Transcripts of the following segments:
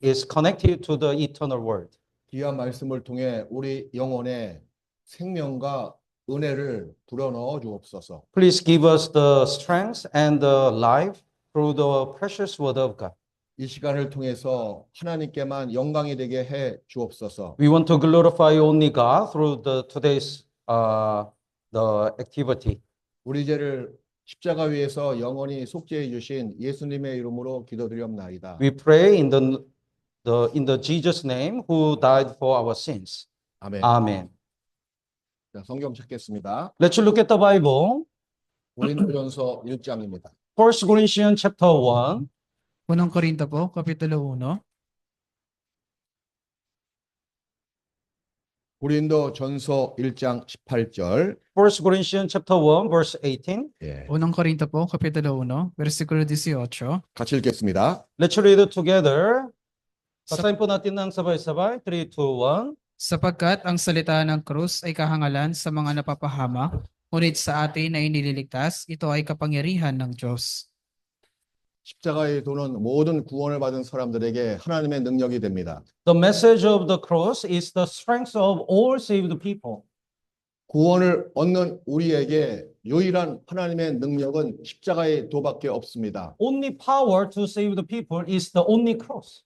is connected to the eternal word. 귀한 말씀을 통해 우리 영혼에 생명과 은혜를 불어넣어 주옵소서. Please give us the strength and the life through the precious word of God. 이 시간을 통해서 하나님께만 영광이 되게 해 주옵소서. We want to glorify only God through today's the activity. 우리 죄를 십자가 위에서 영원히 속죄해 주신 예수님의 이름으로 기도드리옵나이다. We pray in the Jesus name who died for our sins. 아멘. Amen. 자, 성경 찾겠습니다. Let's look at the Bible. 고린도전서 1장입니다. 1 Corinthians chapter 1. Unang Korinto po, Kapitulo 1. 고린도전서 1장 18절. 1 Corinthians chapter 1 verse 18. 예. Unang Korinto po, Kapitulo 1, versikulo 18. 같이 읽겠습니다. Let's read it together. Basahin po natin ng sabay-sabay. 3, 2, 1. Sapagkat ang salita ng krus ay kahangalan sa mga napapahamak, ngunit sa atin na inililigtas, ito ay kapangyarihan ng Diyos. 십자가의 도는 모든 구원을 받은 사람들에게 하나님의 능력이 됩니다. The message of the cross is the strength of all saved people. 구원을 얻는 우리에게 유일한 하나님의 능력은 십자가의 도밖에 없습니다. Only power to save the people is the only cross.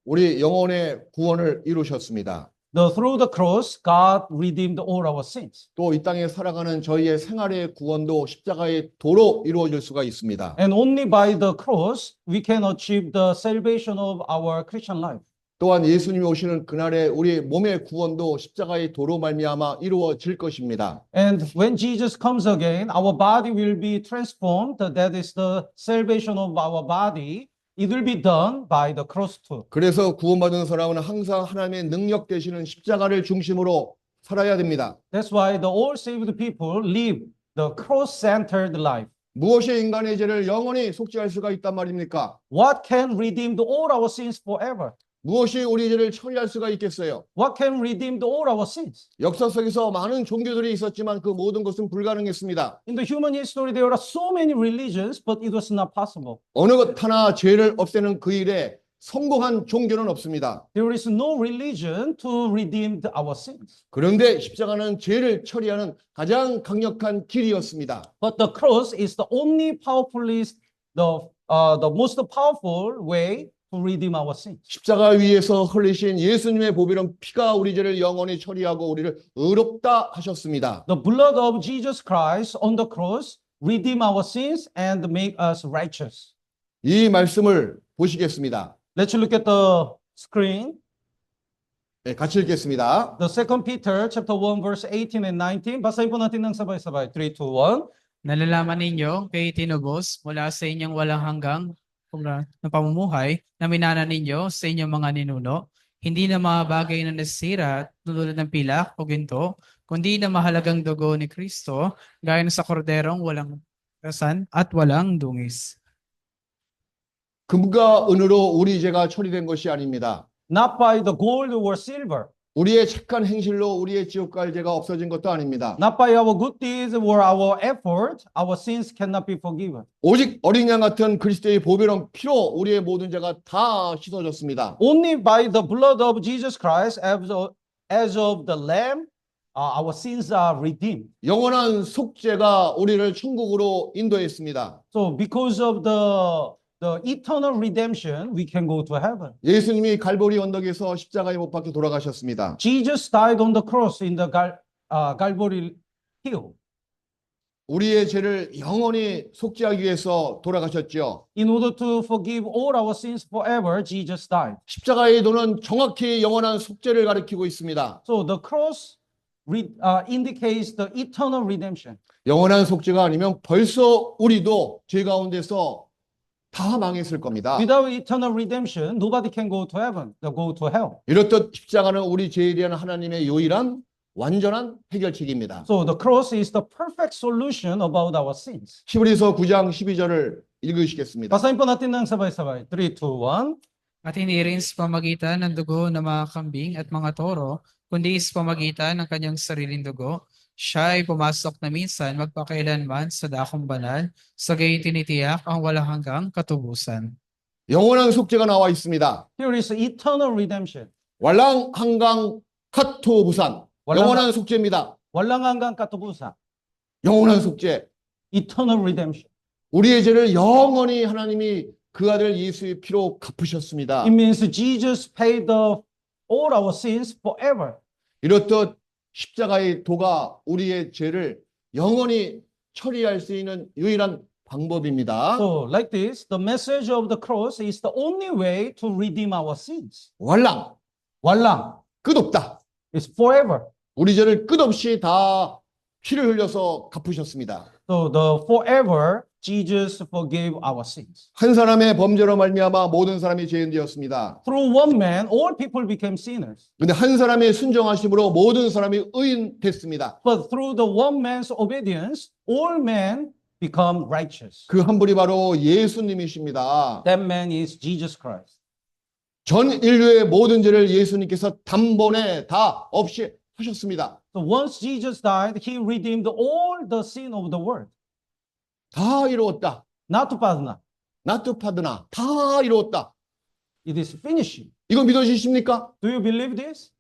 우리 영혼의 구원을 이루셨습니다. Through the cross, God redeemed all our sins. 또 이 땅에 살아가는 저희의 생활의 구원도 십자가의 도로 이루어질 수가 있습니다. And only by the cross, we can achieve the salvation of our Christian life. 또한 예수님이 오시는 그날에 우리 몸의 구원도 십자가의 도로 말미암아 이루어질 것입니다. And when Jesus comes again, our body will be transformed. That is the salvation of our body. It will be done by the cross too. 그래서 구원받은 사람은 항상 하나님의 능력 되시는 십자가를 중심으로 살아야 됩니다. That's why the all saved people live the cross-centered life. 무엇이 인간의 죄를 영원히 속죄할 수가 있단 말입니까? What can redeem all our sins forever? 무엇이 우리 죄를 처리할 수가 있겠어요? What can redeem all our sins? 역사 속에서 많은 종교들이 있었지만 그 모든 것은 불가능했습니다. In the human history, there are so many religions, but it was not possible. 어느 것 하나 죄를 없애는 그 일에 성공한 종교는 없습니다. There is no religion to redeem our sins. 그런데 십자가는 죄를 처리하는 가장 강력한 길이었습니다. But the cross is the only powerfulest, the most powerful way to redeem our sins. 십자가 위에서 흘리신 예수님의 보배로운 피가 우리 죄를 영원히 처리하고 우리를 의롭다 하셨습니다. The blood of Jesus Christ on the cross redeem our sins and make us righteous. 이 말씀을 보시겠습니다. Let's look at the screen. 네, 같이 읽겠습니다. The 2 Peter chapter 1 verse 18 and 19. Basahin po natin ng sabay-sabay. 3, 2, 1. Nalalaman ninyo, kayo tinubos mula sa inyong walang hanggang na pamumuhay na minana ninyo sa inyong mga ninuno, hindi na mga bagay na nasira tulad ng pilak o ginto, kundi na mahalagang dugo ni Kristo, gaya sa korderong walang kasan at walang dungis. 금과 은으로 우리 죄가 처리된 것이 아닙니다. Not by the gold or silver. 우리의 착한 행실로 우리의 지옥 갈 죄가 없어진 것도 아닙니다. Not by our good deeds or our effort, our sins cannot be forgiven. 오직 어린 양 같은 그리스도의 보배로운 피로 우리의 모든 죄가 다 씻어졌습니다. Only by the blood of Jesus Christ, as of the Lamb, our sins are redeemed. 영원한 속죄가 우리를 천국으로 인도했습니다. So because of the eternal redemption, we can go to heaven. 예수님이 갈보리 언덕에서 십자가에 못 박혀 돌아가셨습니다. Jesus died on the cross in the Calvary Hill. 우리의 죄를 영원히 속죄하기 위해서 돌아가셨죠. In order to forgive all our sins forever, Jesus died. 십자가의 도는 정확히 영원한 속죄를 가리키고 있습니다. So the cross indicates the eternal redemption. 영원한 속죄가 아니면 벌써 우리도 죄 가운데서 다 망했을 겁니다. Without eternal redemption, nobody can go to heaven, go to hell. 이렇듯 십자가는 우리 죄에 대한 하나님의 유일한 완전한 해결책입니다. So the cross is the perfect solution about our sins. 히브리서 9장 12절을 읽으시겠습니다. Basahin po natin ng sabay-sabay. 3, 2, 1. At hindi rin sa pamagitan ng dugo ng mga kambing at mga toro, kundi sa pamagitan ng kanyang sariling dugo, siya ay pumasok na minsan magpakailanman sa dakong banal, sa gayon tinitiyak ang walang hanggang katubusan. 영원한 속죄가 나와 있습니다. Here is eternal redemption. 왈랑 한강 카토 부산 영원한 속죄입니다. 월랑한강 까토부사. 영원한 속죄. Eternal redemption. 우리의 죄를 영원히 하나님이 그 아들 예수의 피로 갚으셨습니다. It means Jesus paid all our sins forever. 이렇듯 십자가의 도가 우리의 죄를 영원히 처리할 수 있는 유일한 방법입니다. So, like this, the message of the cross is the only way to redeem our sins. 왈랑 월랑 끝없다. is forever. 우리 죄를 끝없이 다 피를 흘려서 갚으셨습니다. So, the forever, Jesus forgave our sins. 한 사람의 범죄로 말미암아 모든 사람이 죄인 되었습니다. Through one man, all people became sinners. 근데 한 사람의 순종하심으로 모든 사람이 의인 됐습니다. But through the one man's obedience, all men become righteous. 그 한 분이 바로 예수님이십니다. That man is Jesus Christ. 전 인류의 모든 죄를 예수님께서 단번에 다 없이 하셨습니다. So once Jesus died, he redeemed all the sin of the world. 다 이루었다. Not padna. 나트파드나 다 이루었다. It is finished. 이거 믿어지십니까? Do you believe this?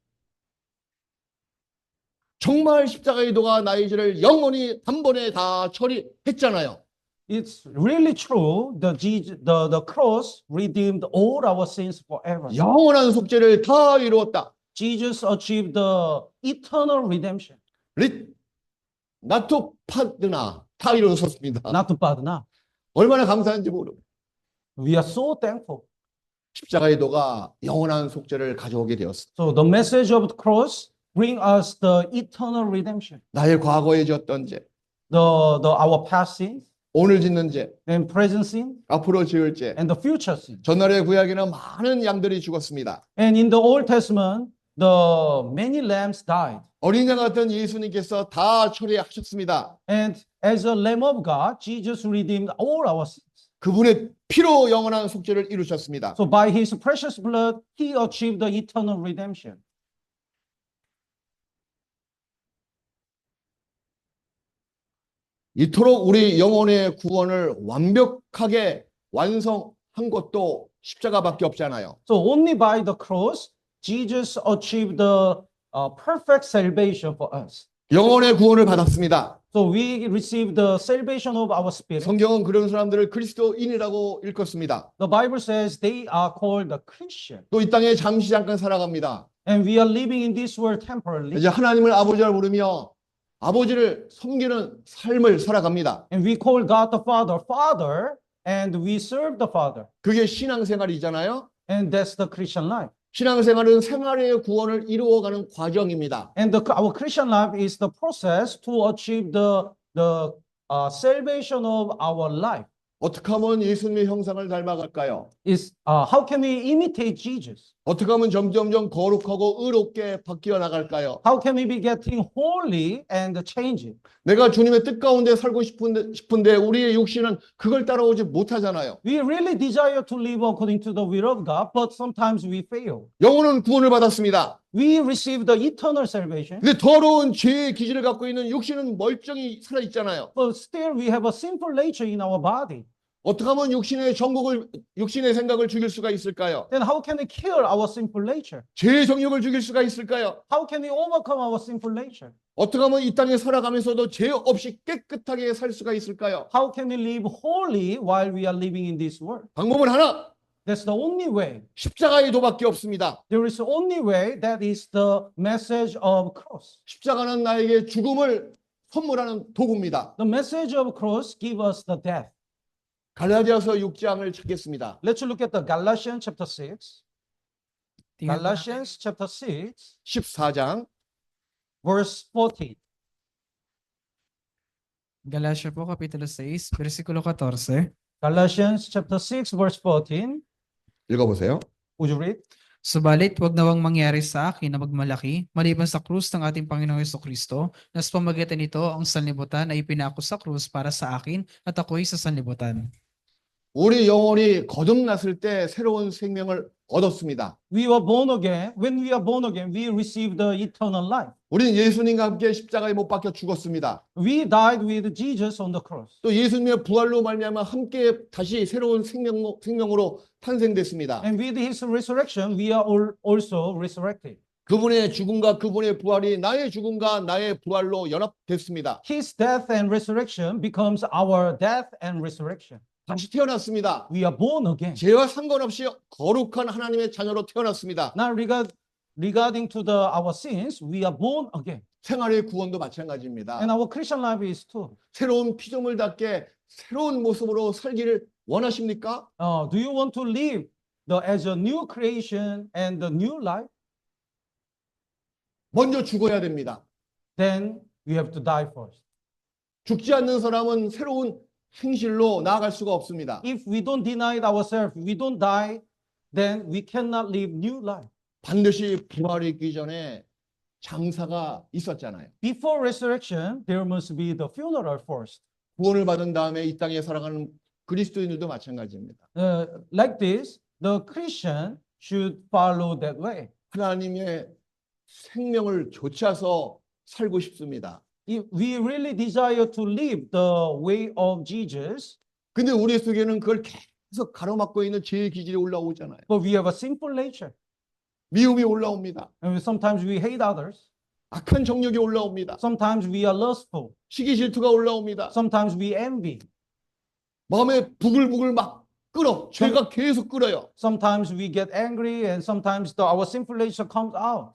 정말 십자가의 도가 나의 죄를 영원히 단번에 다 처리했잖아요. It's really true. The cross redeemed all our sins forever. 영원한 속죄를 다 이루었다. Jesus achieved the eternal redemption. 나트파드나 다 이루었습니다. Not to padna. 얼마나 감사한지 모르고 We are so thankful. 십자가의 도가 영원한 속죄를 가져오게 되었습니다. So the message of the cross bring us the eternal redemption. 나의 과거에 지었던 죄, Our past sins 오늘 짓는 죄, and present sin 앞으로 지을 죄. and the future sin. 전날의 구약에는 많은 양들이 죽었습니다. And in the Old Testament, the many lambs died. 어린 양 같은 예수님께서 다 처리하셨습니다. And as a Lamb of God, Jesus redeemed all our sins. 그분의 피로 영원한 속죄를 이루셨습니다. So by his precious blood, he achieved the eternal redemption. 이토록 우리 영혼의 구원을 완벽하게 완성한 것도 십자가밖에 없잖아요. So only by the cross, Jesus achieved the perfect salvation for us. 영혼의 구원을 받았습니다. So we received the salvation of our spirit. 성경은 그런 사람들을 그리스도인이라고 일컫습니다. The Bible says they are called the Christian. 또 이 땅에 잠시 잠깐 살아갑니다. And we are living in this world temporarily. 이제 하나님을 아버지라 부르며 아버지를 섬기는 삶을 살아갑니다. And we call God the Father, Father, and we serve the Father. 그게 신앙생활이잖아요. And that's the Christian life. 신앙생활은 생활의 구원을 이루어가는 과정입니다. And our Christian life is the process to achieve the salvation of our life. 어떻게 하면 예수님의 형상을 닮아갈까요? Is how can we imitate Jesus? 어떻게 하면 점점점 거룩하고 의롭게 바뀌어 나갈까요? How can we be getting holy and changing? 내가 주님의 뜻 가운데 살고 싶은데 우리의 육신은 그걸 따라오지 못하잖아요. We really desire to live according to the will of God, but sometimes we fail. 영혼은 구원을 받았습니다. We receive the eternal salvation, 근데 더러운 죄의 기질을 갖고 있는 육신은 멀쩡히 살아 있잖아요. but still we have a sinful nature in our body. 어떻게 하면 육신의 생각을 죽일 수가 있을까요? Then how can we kill our sinful nature? 죄의 정욕을 죽일 수가 있을까요? How can we overcome our sinful nature? 어떻게 하면 이 땅에 살아가면서도 죄 없이 깨끗하게 살 수가 있을까요? How can we live holy while we are living in this world? 방법은 하나, That's the only way. 십자가의 도밖에 없습니다. There is only way. That is the message of cross. 십자가는 나에게 죽음을 선물하는 도구입니다. The message of cross give us the death. 갈라디아서 6장을 찾겠습니다. Let's look at the Galatians chapter 6. Tingnan po natin. Galatians chapter 6, 14장 verse 14. Galatia po, Kapitulo 6, versikulo 14. Galatians chapter 6, verse 14. 읽어보세요. Would you read? Subalit, wag nawang mangyari sa akin na magmalaki, maliban sa krus ng ating Panginoong Jesucristo, na sa pamamagitan nito ang sanlibutan ay ipinako sa krus para sa akin at ako'y sa sanlibutan. 우리 영혼이 거듭났을 때 새로운 생명을 얻었습니다. We were born again. When we are born again, we receive the eternal life. 우리는 예수님과 함께 십자가에 못 박혀 죽었습니다. We died with Jesus on the cross. 또 예수님의 부활로 말미암아 함께 다시 새로운 생명으로 탄생됐습니다. And with his resurrection, we are all also resurrected. 그분의 죽음과 그분의 부활이 나의 죽음과 나의 부활로 연합됐습니다. His death and resurrection becomes our death and resurrection. 다시 태어났습니다. We are born again. 죄와 상관없이 거룩한 하나님의 자녀로 태어났습니다. Now, regarding to our sins, we are born again. 생활의 구원도 마찬가지입니다. And our Christian life is too. 새로운 피조물답게 새로운 모습으로 살기를 원하십니까? Do you want to live as a new creation and the new life? 먼저 죽어야 됩니다. Then we have to die first. 죽지 않는 사람은 새로운 행실로 나아갈 수가 없습니다. If we don't deny ourselves, we don't die, then we cannot live new life. 반드시 부활이 있기 전에 장사가 있었잖아요. Before resurrection, there must be the funeral first. 구원을 받은 다음에 이 땅에 살아가는 그리스도인들도 마찬가지입니다. Like this, the Christian should follow that way. 하나님의 생명을 좇아서 살고 싶습니다. If we really desire to live the way of Jesus, 근데 우리 속에는 그걸 계속 가로막고 있는 죄의 기질이 올라오잖아요. but we have a sinful nature. 미움이 올라옵니다. And sometimes we hate others. 악한 정욕이 올라옵니다. Sometimes we are lustful. 시기 질투가 올라옵니다. Sometimes we envy. 마음에 부글부글 막 끓어. 죄가 계속 끓어요. Sometimes we get angry, and sometimes our sinful nature comes out.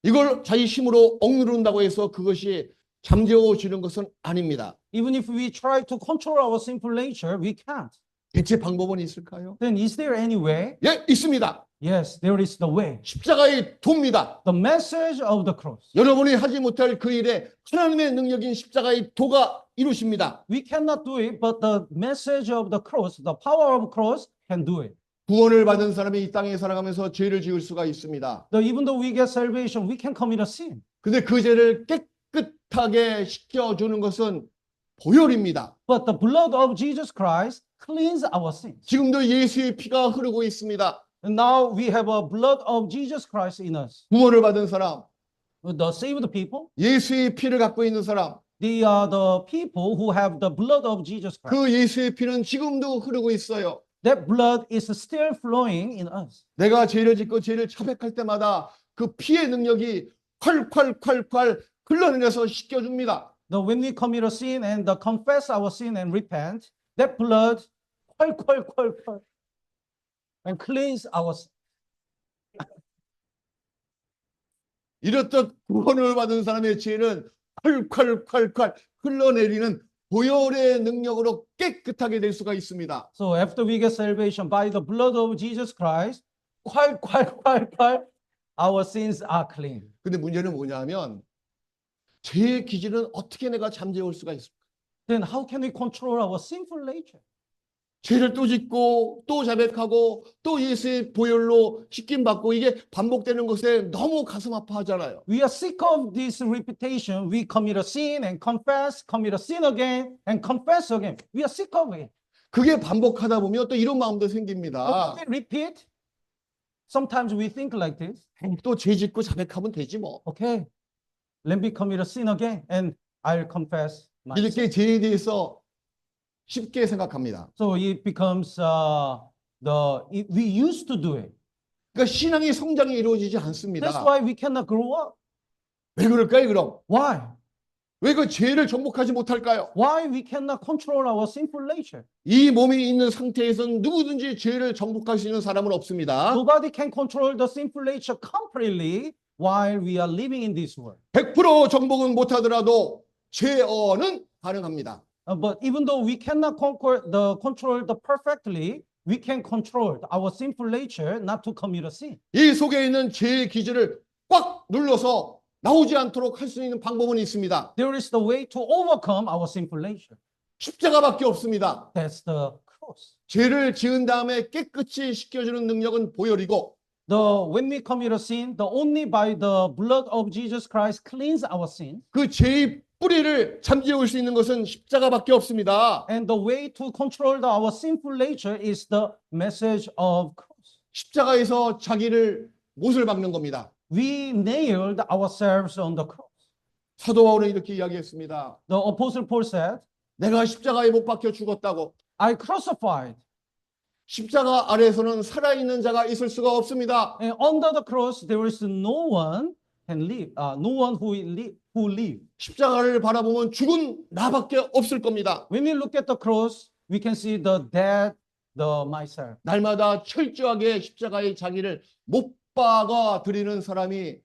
이걸 자기 힘으로 억누른다고 해서 그것이 잠재워지는 것은 아닙니다. Even if we try to control our sinful nature, we can't. 대체 방법은 있을까요? Then is there any way? 예, 있습니다. Yes, there is the way. 십자가의 도입니다. The message of the cross. 여러분이 하지 못할 그 일에 하나님의 능력인 십자가의 도가 이루십니다. We cannot do it, but the message of the cross, the power of cross can do it. 구원을 받은 사람이 이 땅에 살아가면서 죄를 지을 수가 있습니다. Even though we get salvation, we can commit a sin. 근데 그 죄를 깨끗하게 씻겨주는 것은 보혈입니다. But the blood of Jesus Christ cleans our sins. 지금도 예수의 피가 흐르고 있습니다. And now we have a blood of Jesus Christ in us. 구원을 받은 사람, The saved people, 예수의 피를 갖고 있는 사람, they are the people who have the blood of Jesus Christ. 그 예수의 피는 지금도 흐르고 있어요. That blood is still flowing in us. 내가 죄를 짓고 죄를 자백할 때마다 그 피의 능력이 콸콸콸콸 흘러내려서 씻겨줍니다. When we commit a sin and confess our sin and repent, that blood 콸콸콸콸 and cleanse our sin. 이렇듯 구원을 받은 사람의 죄는 콸콸콸콸 흘러내리는 보혈의 능력으로 깨끗하게 될 수가 있습니다. So after we get salvation by the blood of Jesus Christ, 콸콸콸콸, our sins are clean. 근데 문제는 뭐냐면 죄의 기질은 어떻게 내가 잠재울 수가 있습니까? Then how can we control our sinful nature? 죄를 또 짓고 또 자백하고 또 예수의 보혈로 씻김받고 이게 반복되는 것에 너무 가슴 아파하잖아요. We are sick of this repetition. We commit a sin and confess, commit a sin again and confess again. We are sick of it. 그게 반복하다 보면 또 이런 마음도 생깁니다. When we repeat, sometimes we think like this. 또 죄 짓고 자백하면 되지 뭐. Okay, let me commit a sin again and I'll confess my sin. 이렇게 죄에 대해서 쉽게 생각합니다. So it becomes we used to do it. 그러니까 신앙의 성장이 이루어지지 않습니다. That's why we cannot grow up. 왜 그럴까요, 그럼? Why? 왜 그 죄를 정복하지 못할까요? Why we cannot control our sinful nature? 이 몸이 있는 상태에서는 누구든지 죄를 정복할 수 있는 사람은 없습니다. Nobody can control the sinful nature completely while we are living in this world. 100% 정복은 못하더라도 죄어는 가능합니다. But even though we cannot control the perfectly, we can control our sinful nature not to commit a sin. 이 속에 있는 죄의 기질을 꽉 눌러서 나오지 않도록 할 수 있는 방법은 있습니다. There is the way to overcome our sinful nature. 십자가밖에 없습니다. That's the cross. 죄를 지은 다음에 깨끗이 씻겨주는 능력은 보혈이고 when we commit a sin, the only by the blood of Jesus Christ cleanse our sin. 그 죄의 뿌리를 잠재울 수 있는 것은 십자가밖에 없습니다. And the way to control our sinful nature is the message of cross. 십자가에서 자기를 못을 박는 겁니다. We nailed ourselves on the cross. 사도 바울은 이렇게 이야기했습니다. The Apostle Paul said, 내가 십자가에 못 박혀 죽었다고. I crucified. 십자가 아래에서는 살아있는 자가 있을 수가 없습니다. And under the cross, there is no one can live, no one who live. 십자가를 바라보면 죽은 나밖에 없을 겁니다. When we look at the cross, we can see the dead, the myself. 날마다 철저하게 십자가에 자기를 못 박아 드리는 사람이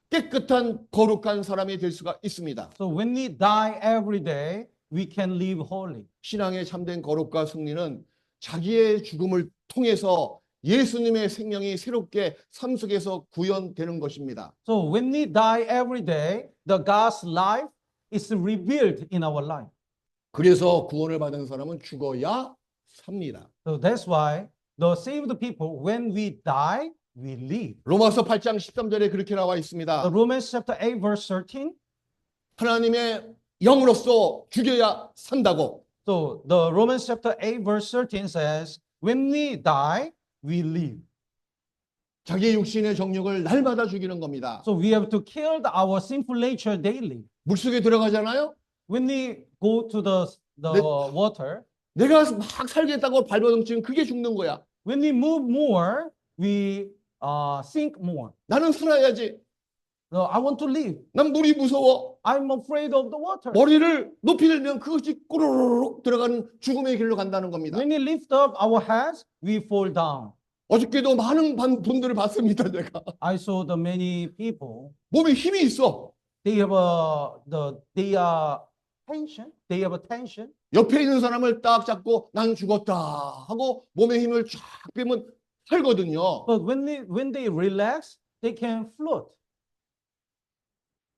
깨끗한 거룩한 사람이 될 수가 있습니다. So when we die every day, we can live holy. 신앙의 참된 거룩과 승리는 자기의 죽음을 통해서 예수님의 생명이 새롭게 삶 속에서 구현되는 것입니다. So when we die every day, the God's life is revealed in our life. 그래서 구원을 받은 사람은 죽어야 삽니다. So that's why the saved people, when we die, we live. 로마서 8장 13절에 그렇게 나와 있습니다. Romans chapter 8, verse 13. 하나님의 영으로서 죽여야 산다고. So the Romans chapter 8, verse 13 says, when we die, we live. 자기의 육신의 정욕을 날마다 죽이는 겁니다. So we have to kill our sinful nature daily. 물속에 들어가잖아요. When we go to the water, 내가 막 살겠다고 발버둥치면 그게 죽는 거야. when we move more, we sink more. 나는 살아야지. So I want to live. 난 물이 무서워. I'm afraid of the water. 머리를 높이 들면 그것이 꼬르륵 들어가는 죽음의 길로 간다는 겁니다. When we lift up our heads, we fall down. 어저께도 많은 분들을 봤습니다. 내가 I saw the many people. 몸에 힘이 있어. They have they are tension. They have a tension. 옆에 있는 사람을 딱 잡고 난 죽었다 하고 몸에 힘을 쫙 빼면 살거든요. But when they relax, they can float.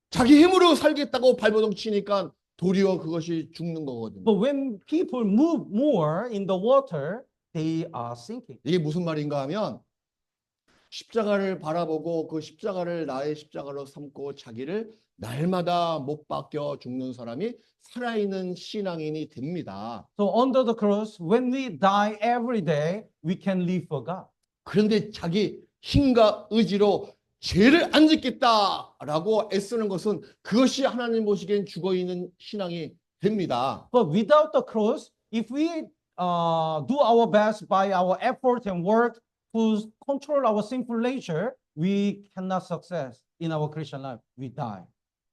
자기 힘으로 살겠다고 발버둥 치니까 도리어 그것이 죽는 거거든요. But when people move more in the water, they are sinking. 이게 무슨 말인가 하면 십자가를 바라보고 그 십자가를 나의 십자가로 삼고 자기를 날마다 못 박혀 죽는 사람이 살아있는 신앙인이 됩니다. So under the cross, when we die every day, we can live for God. 그런데 자기 힘과 의지로 죄를 안 짓겠다라고 애쓰는 것은 그것이 하나님 보시기엔 죽어있는 신앙이 됩니다. But without the cross, if we do our best by our effort and work to control our sinful nature, we cannot success in our Christian life. We die.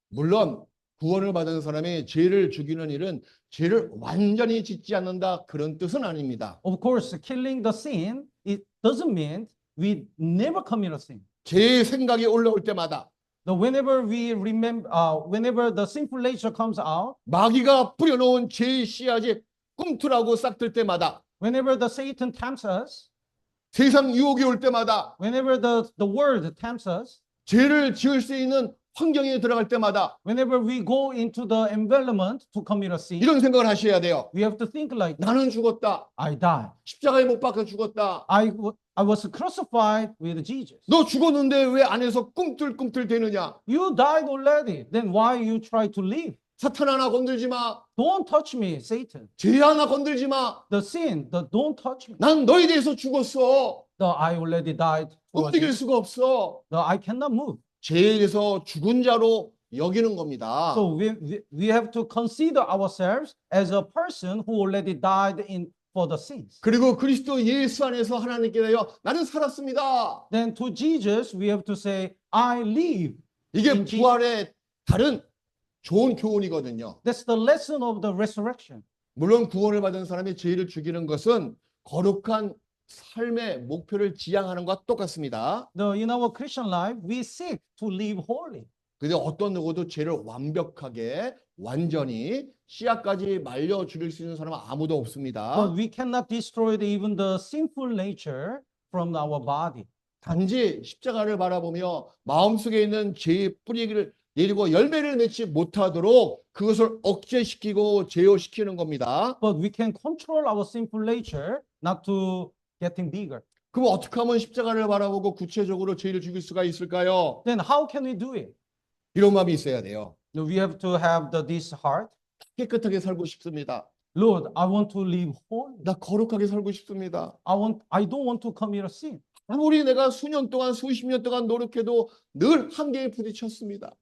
물론 구원을 받은 사람이 죄를 죽이는 일은 죄를 완전히 짓지 않는다 그런 뜻은 아닙니다. Of course, killing the sin, it doesn't mean we never commit a sin. 죄의 생각이 올라올 때마다 Whenever we remember, whenever the sinful nature comes out, 마귀가 뿌려놓은 죄의 씨앗이 꿈틀하고 싹들 때마다 whenever the Satan tempts us, 세상 유혹이 올 때마다 whenever the world tempts us, 죄를 지을 수 있는 환경에 들어갈 때마다 whenever we go into the environment to commit a sin, 이런 생각을 하셔야 돼요. we have to think like, 나는 죽었다. I died. 십자가에 못 박혀 죽었다. I was crucified with Jesus. 너 죽었는데 왜 안에서 꿈틀꿈틀 대느냐? You died already. Then why you try to live? 사탄 하나 건들지 마. Don't touch me, Satan. 죄 하나 건들지 마. The sin, don't touch me. 난 너에 대해서 죽었어. I already died. 움직일 수가 없어. I cannot move. 죄에 대해서 죽은 자로 여기는 겁니다. So we have to consider ourselves as a person who already died for the sins. 그리고 그리스도 예수 안에서 하나님께 대하여 나는 살았습니다. Then to Jesus, we have to say, I live. 이게 in Jesus. 부활의 다른 좋은 교훈이거든요. That's the lesson of the resurrection. 물론 구원을 받은 사람이 죄를 죽이는 것은 거룩한 삶의 목표를 지향하는 것과 똑같습니다. In our Christian life, we seek to live holy. 근데 어떤 누구도 죄를 완벽하게 완전히 씨앗까지 말려 죽일 수 있는 사람은 아무도 없습니다. But we cannot destroy even the sinful nature from our body. 단지 십자가를 바라보며 마음속에 있는 죄의 뿌리를 내리고 열매를 맺지 못하도록 그것을 억제시키고 제어시키는 겁니다. But we can control our sinful nature not to getting bigger. 그럼 어떻게 하면 십자가를 바라보고 구체적으로 죄를 죽일 수가 있을까요? Then how can we do it? 이런 마음이 있어야 돼요. We have to have this heart. 깨끗하게 살고 싶습니다. Lord, I want to live holy. 나 거룩하게 살고 싶습니다. I don't want to commit a sin. 아무리 내가 수년 동안 수십 년 동안 노력해도 늘 한계에 부딪혔습니다.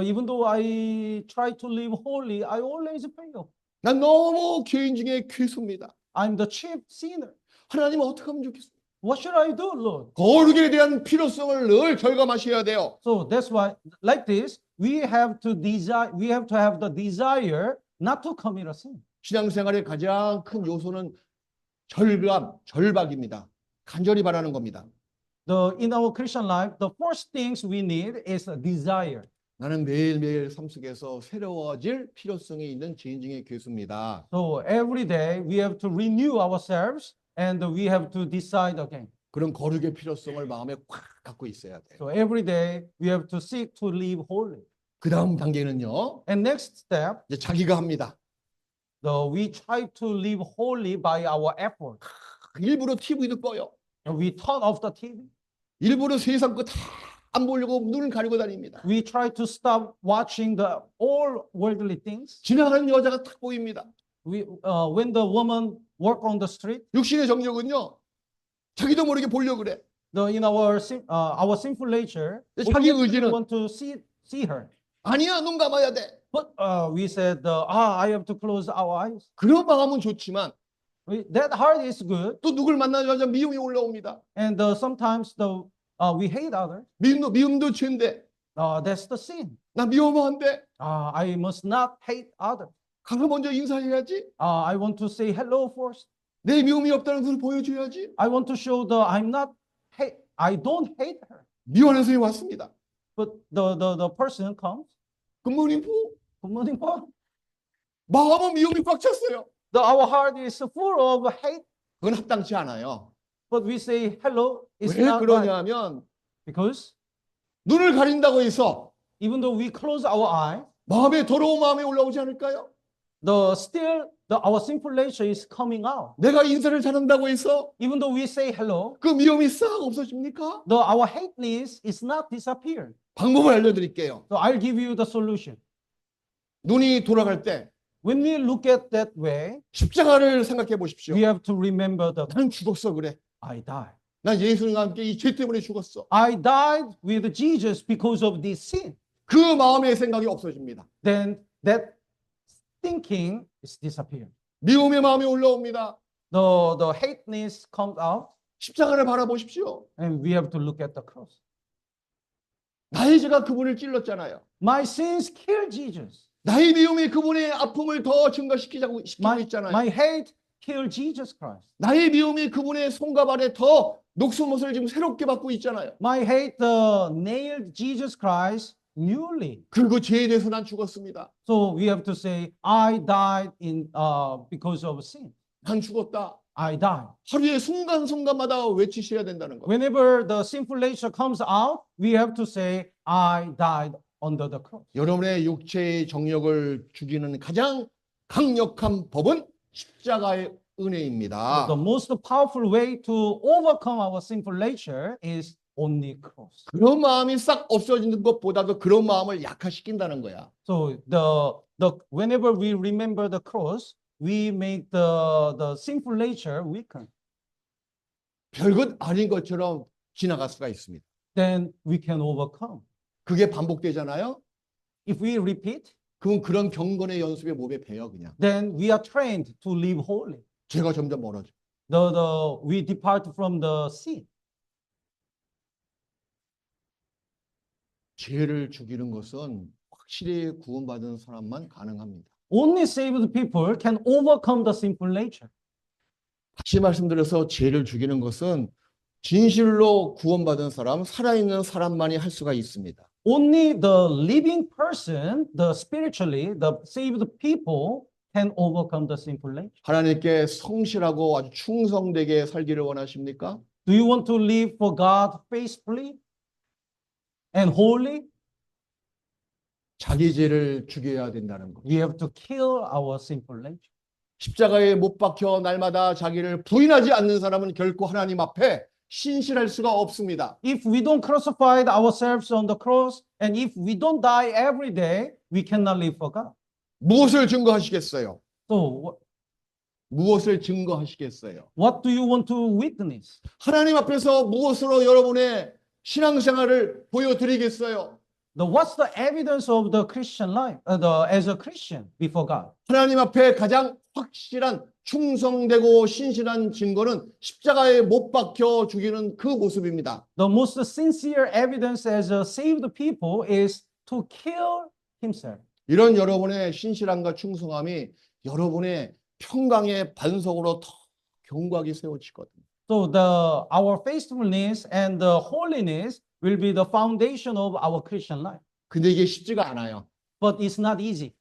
Even though I try to live holy, I always fail. 난 너무 죄인 중에 괴수입니다. I'm the chief sinner. 하나님 어떻게 하면 좋겠어요? What should I do, Lord? 거룩에 대한 필요성을 늘 절감하셔야 돼요. So that's why, like this, we have to have the desire not to commit a sin. 신앙생활의 가장 큰 요소는 절박입니다. 간절히 바라는 겁니다. In our Christian life, the first things we need is a desire. 나는 매일매일 삶 속에서 새로워질 필요성이 있는 죄인 중에 괴수입니다. So every day we have to renew ourselves and we have to decide again. 그런 거룩의 필요성을 마음에 꽉 갖고 있어야 돼요. So every day we have to seek to live holy. 그 다음 단계는요. And next step, 이제 자기가 합니다. we try to live holy by our effort. 일부러 TV도 꺼요. And we turn off the TV. 일부러 세상 거 다 안 보려고 눈을 가리고 다닙니다. We try to stop watching the all worldly things. 지나가는 여자가 딱 보입니다. When the woman walk on the street, 육신의 정력은요. 자기도 모르게 보려고 그래. in our sinful nature, 자기 we 의지는 want to see her. 아니야, 눈 감아야 돼. But we said, I have to close our eyes. 그런 마음은 좋지만 That heart is good, 또 누굴 만나자마자 미움이 올라옵니다. and sometimes we hate others. 미움도 죄인데 That's the sin. 나 미워하면 안 돼. I must not hate others. 가서 먼저 인사해야지. I want to say hello first. 내 미움이 없다는 것을 보여줘야지. I want to show I don't hate her. 미워하는 사람이 왔습니다. But the person comes. 굿모닝 부. Good morning, Paul. 마음은 미움이 꽉 찼어요. Our heart is full of hate, 그건 합당치 않아요. but we say hello. It's 왜 not right. 그러냐면 Because 눈을 가린다고 해서 even though we close our eye, 마음에 더러운 마음이 올라오지 않을까요? our sinful nature is coming out. 내가 인사를 잘한다고 해서 Even though we say hello, 그 미움이 싹 없어집니까? our hateness is not disappeared. 방법을 알려드릴게요. So I'll give you the solution. 눈이 돌아갈 때 When we look at that way, 십자가를 생각해 보십시오. we have to remember 나는 죽었어 그래. I died. 난 예수님과 함께 이 죄 때문에 죽었어. I died with Jesus because of this sin. 그 마음의 생각이 없어집니다. Then that thinking is disappeared. 미움의 마음이 올라옵니다. The hateness comes out, 십자가를 바라보십시오. and we have to look at the cross. 나의 죄가 그분을 찔렀잖아요. My sins killed Jesus. 나의 미움이 그분의 아픔을 더 증가시키고 있잖아요. My hate killed Jesus Christ. 나의 미움이 그분의 손과 발에 더 녹수못을 지금 새롭게 받고 있잖아요. My hate nailed Jesus Christ newly. 그리고 죄에 대해서 난 죽었습니다. So we have to say, I died because of sin. 난 죽었다. I died. 하루에 순간순간마다 외치셔야 된다는 거예요. Whenever the sinful nature comes out, we have to say, I died under the cross. 여러분의 육체의 정욕을 죽이는 가장 강력한 법은 십자가의 은혜입니다. The most powerful way to overcome our sinful nature is only cross. 그런 마음이 싹 없어지는 것보다도 그런 마음을 약화시킨다는 거야. So whenever we remember the cross, we make the sinful nature weaken. 별것 아닌 것처럼 지나갈 수가 있습니다. Then we can overcome. 그게 반복되잖아요. If we repeat, 그럼 그런 경건의 연습에 몸에 배요 그냥. then we are trained to live holy. 죄가 점점 멀어져. We depart from the sin. 죄를 죽이는 것은 확실히 구원받은 사람만 가능합니다. Only saved people can overcome the sinful nature. 다시 말씀드려서 죄를 죽이는 것은 진실로 구원받은 사람, 살아있는 사람만이 할 수가 있습니다. Only the living person, the saved people can overcome the sinful nature. 하나님께 성실하고 아주 충성되게 살기를 원하십니까? Do you want to live for God faithfully and holy? 자기 죄를 죽여야 된다는 것. We have to kill our sinful nature. 십자가에 못 박혀 날마다 자기를 부인하지 않는 사람은 결코 하나님 앞에 신실할 수가 없습니다. If we don't crucify ourselves on the cross, and if we don't die every day, we cannot live for God. 무엇을 증거하시겠어요? So, 무엇을 증거하시겠어요? what do you want to witness? 하나님 앞에서 무엇으로 여러분의 신앙생활을 보여드리겠어요? What's the evidence of the Christian life, as a Christian before God? 하나님 앞에 가장 확실한 충성되고 신실한 증거는 십자가에 못 박혀 죽이는 그 모습입니다. The most sincere evidence as a saved people is to kill himself. 이런 여러분의 신실함과 충성함이 여러분의 평강의 반석으로 더 견고하게 세워지거든요. So our faithfulness and the holiness will be the foundation of our Christian life. 근데 이게 쉽지가 않아요. But it's not easy.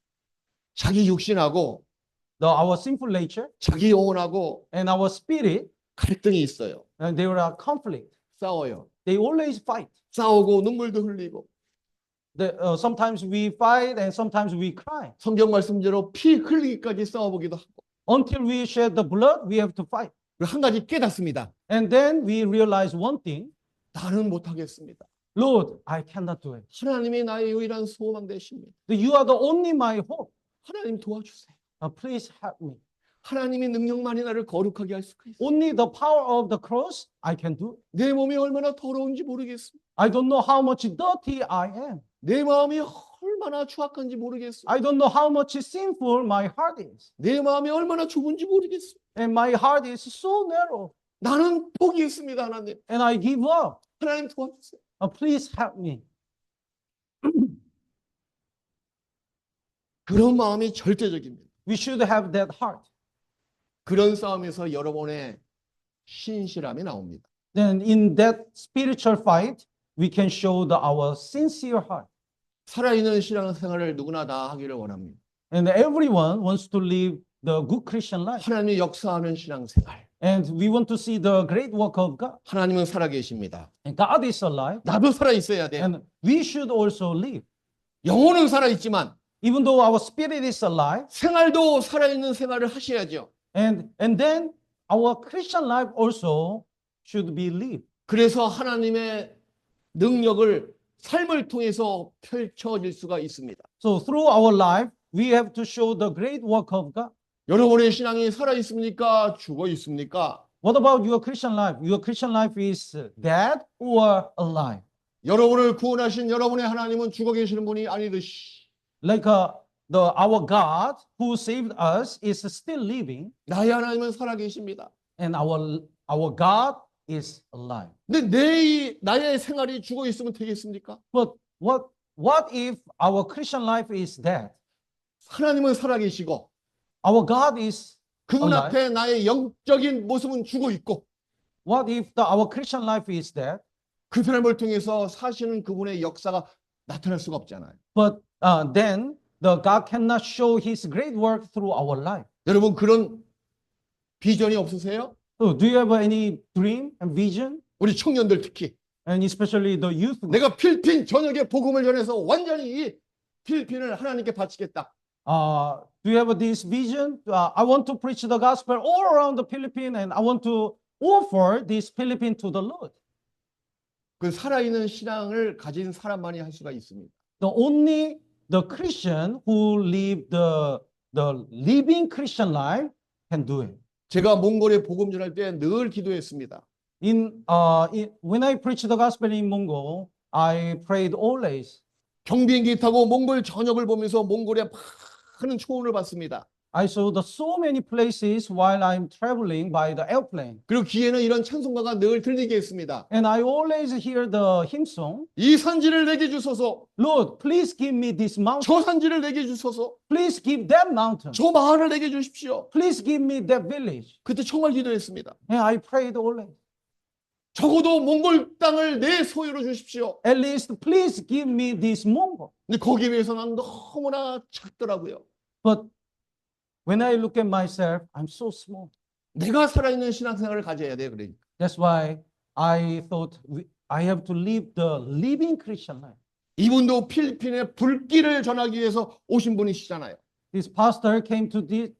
자기 육신하고 Our sinful nature 자기 영혼하고 and our spirit, 갈등이 있어요. and there are conflict. 싸워요. They always fight. 싸우고 눈물도 흘리고 Sometimes we fight and sometimes we cry. 성경 말씀대로 피 흘리기까지 싸워보기도 하고 Until we shed the blood, we have to fight. 그리고 한 가지 깨닫습니다. And then we realize one thing. 나는 못하겠습니다. Lord, I cannot do it. 하나님이 나의 유일한 소망 되십니다. You are the only my hope. 하나님 도와주세요. Please help me. 하나님의 능력만이 나를 거룩하게 할 수가 있어요. Only the power of the cross I can do it. 내 몸이 얼마나 더러운지 모르겠습니다. I don't know how much dirty I am. 내 마음이 얼마나 추악한지 모르겠어요. I don't know how much sinful my heart is. 내 마음이 얼마나 좁은지 모르겠어요. And my heart is so narrow. 나는 포기했습니다, 하나님. And I give up. 하나님 도와주세요. Please help me. 그런 마음이 절대적입니다. We should have that heart. 그런 싸움에서 여러분의 신실함이 나옵니다. Then in that spiritual fight, we can show our sincere heart. 살아있는 신앙생활을 누구나 다 하기를 원합니다. And everyone wants to live the good Christian life. 하나님이 역사하는 신앙생활. And we want to see the great work of God. 하나님은 살아계십니다. And God is alive. 나도 살아있어야 돼. And we should also live. 영혼은 살아있지만 Even though our spirit is alive, 생활도 살아있는 생활을 하셔야죠. and then our Christian life also should be lived. 그래서 하나님의 능력을 삶을 통해서 펼쳐질 수가 있습니다. So through our life, we have to show the great work of God. 여러분의 신앙이 살아있습니까? 죽어 있습니까? What about your Christian life? Your Christian life is dead or alive? 여러분을 구원하신 여러분의 하나님은 죽어 계시는 분이 아니듯이 Like our God who saved us is still living, 나의 하나님은 살아계십니다. and our God is alive. 근데 나의 생활이 죽어 있으면 되겠습니까? But what if our Christian life is dead? 하나님은 살아계시고 Our God is 그분 alive. 앞에 나의 영적인 모습은 죽어 있고 What if our Christian life is dead? 그 사람을 통해서 사시는 그분의 역사가 나타날 수가 없잖아요. But then the God cannot show His great work through our life. 여러분 그런 비전이 없으세요? So do you have any dream and vision? 우리 청년들 특히 And especially the youth. 내가 필리핀 전역에 복음을 전해서 완전히 이 필리핀을 하나님께 바치겠다. Do you have this vision? I want to preach the gospel all around the Philippines, and I want to offer this Philippines to the Lord. 그 살아있는 신앙을 가진 사람만이 할 수가 있습니다. Only the Christian who live the living Christian life can do it. 제가 몽골에 복음 전할 때 늘 기도했습니다. When I preach the gospel in Mongol, I prayed always. 경비행기 타고 몽골 전역을 보면서 몽골의 많은 초원을 봤습니다. I saw so many places while I'm traveling by the airplane. 그리고 귀에는 이런 찬송가가 늘 들리게 했습니다. And I always hear the hymn song. 이 산지를 내게 주소서. Lord, please give me this mountain. 저 산지를 내게 주소서. Please give that mountain. 저 마을을 내게 주십시오. Please give me that village. 그때 정말 기도했습니다. And I prayed always. 적어도 몽골 땅을 내 소유로 주십시오. At least please give me this Mongol. 근데 거기에 비해서 난 너무나 작더라고요. But when I look at myself, I'm so small. 내가 살아있는 신앙생활을 가져야 돼. 그러니까. That's why I thought I have to live the living Christian life. 이분도 필리핀에 불길을 전하기 위해서 오신 분이시잖아요. This pastor came to the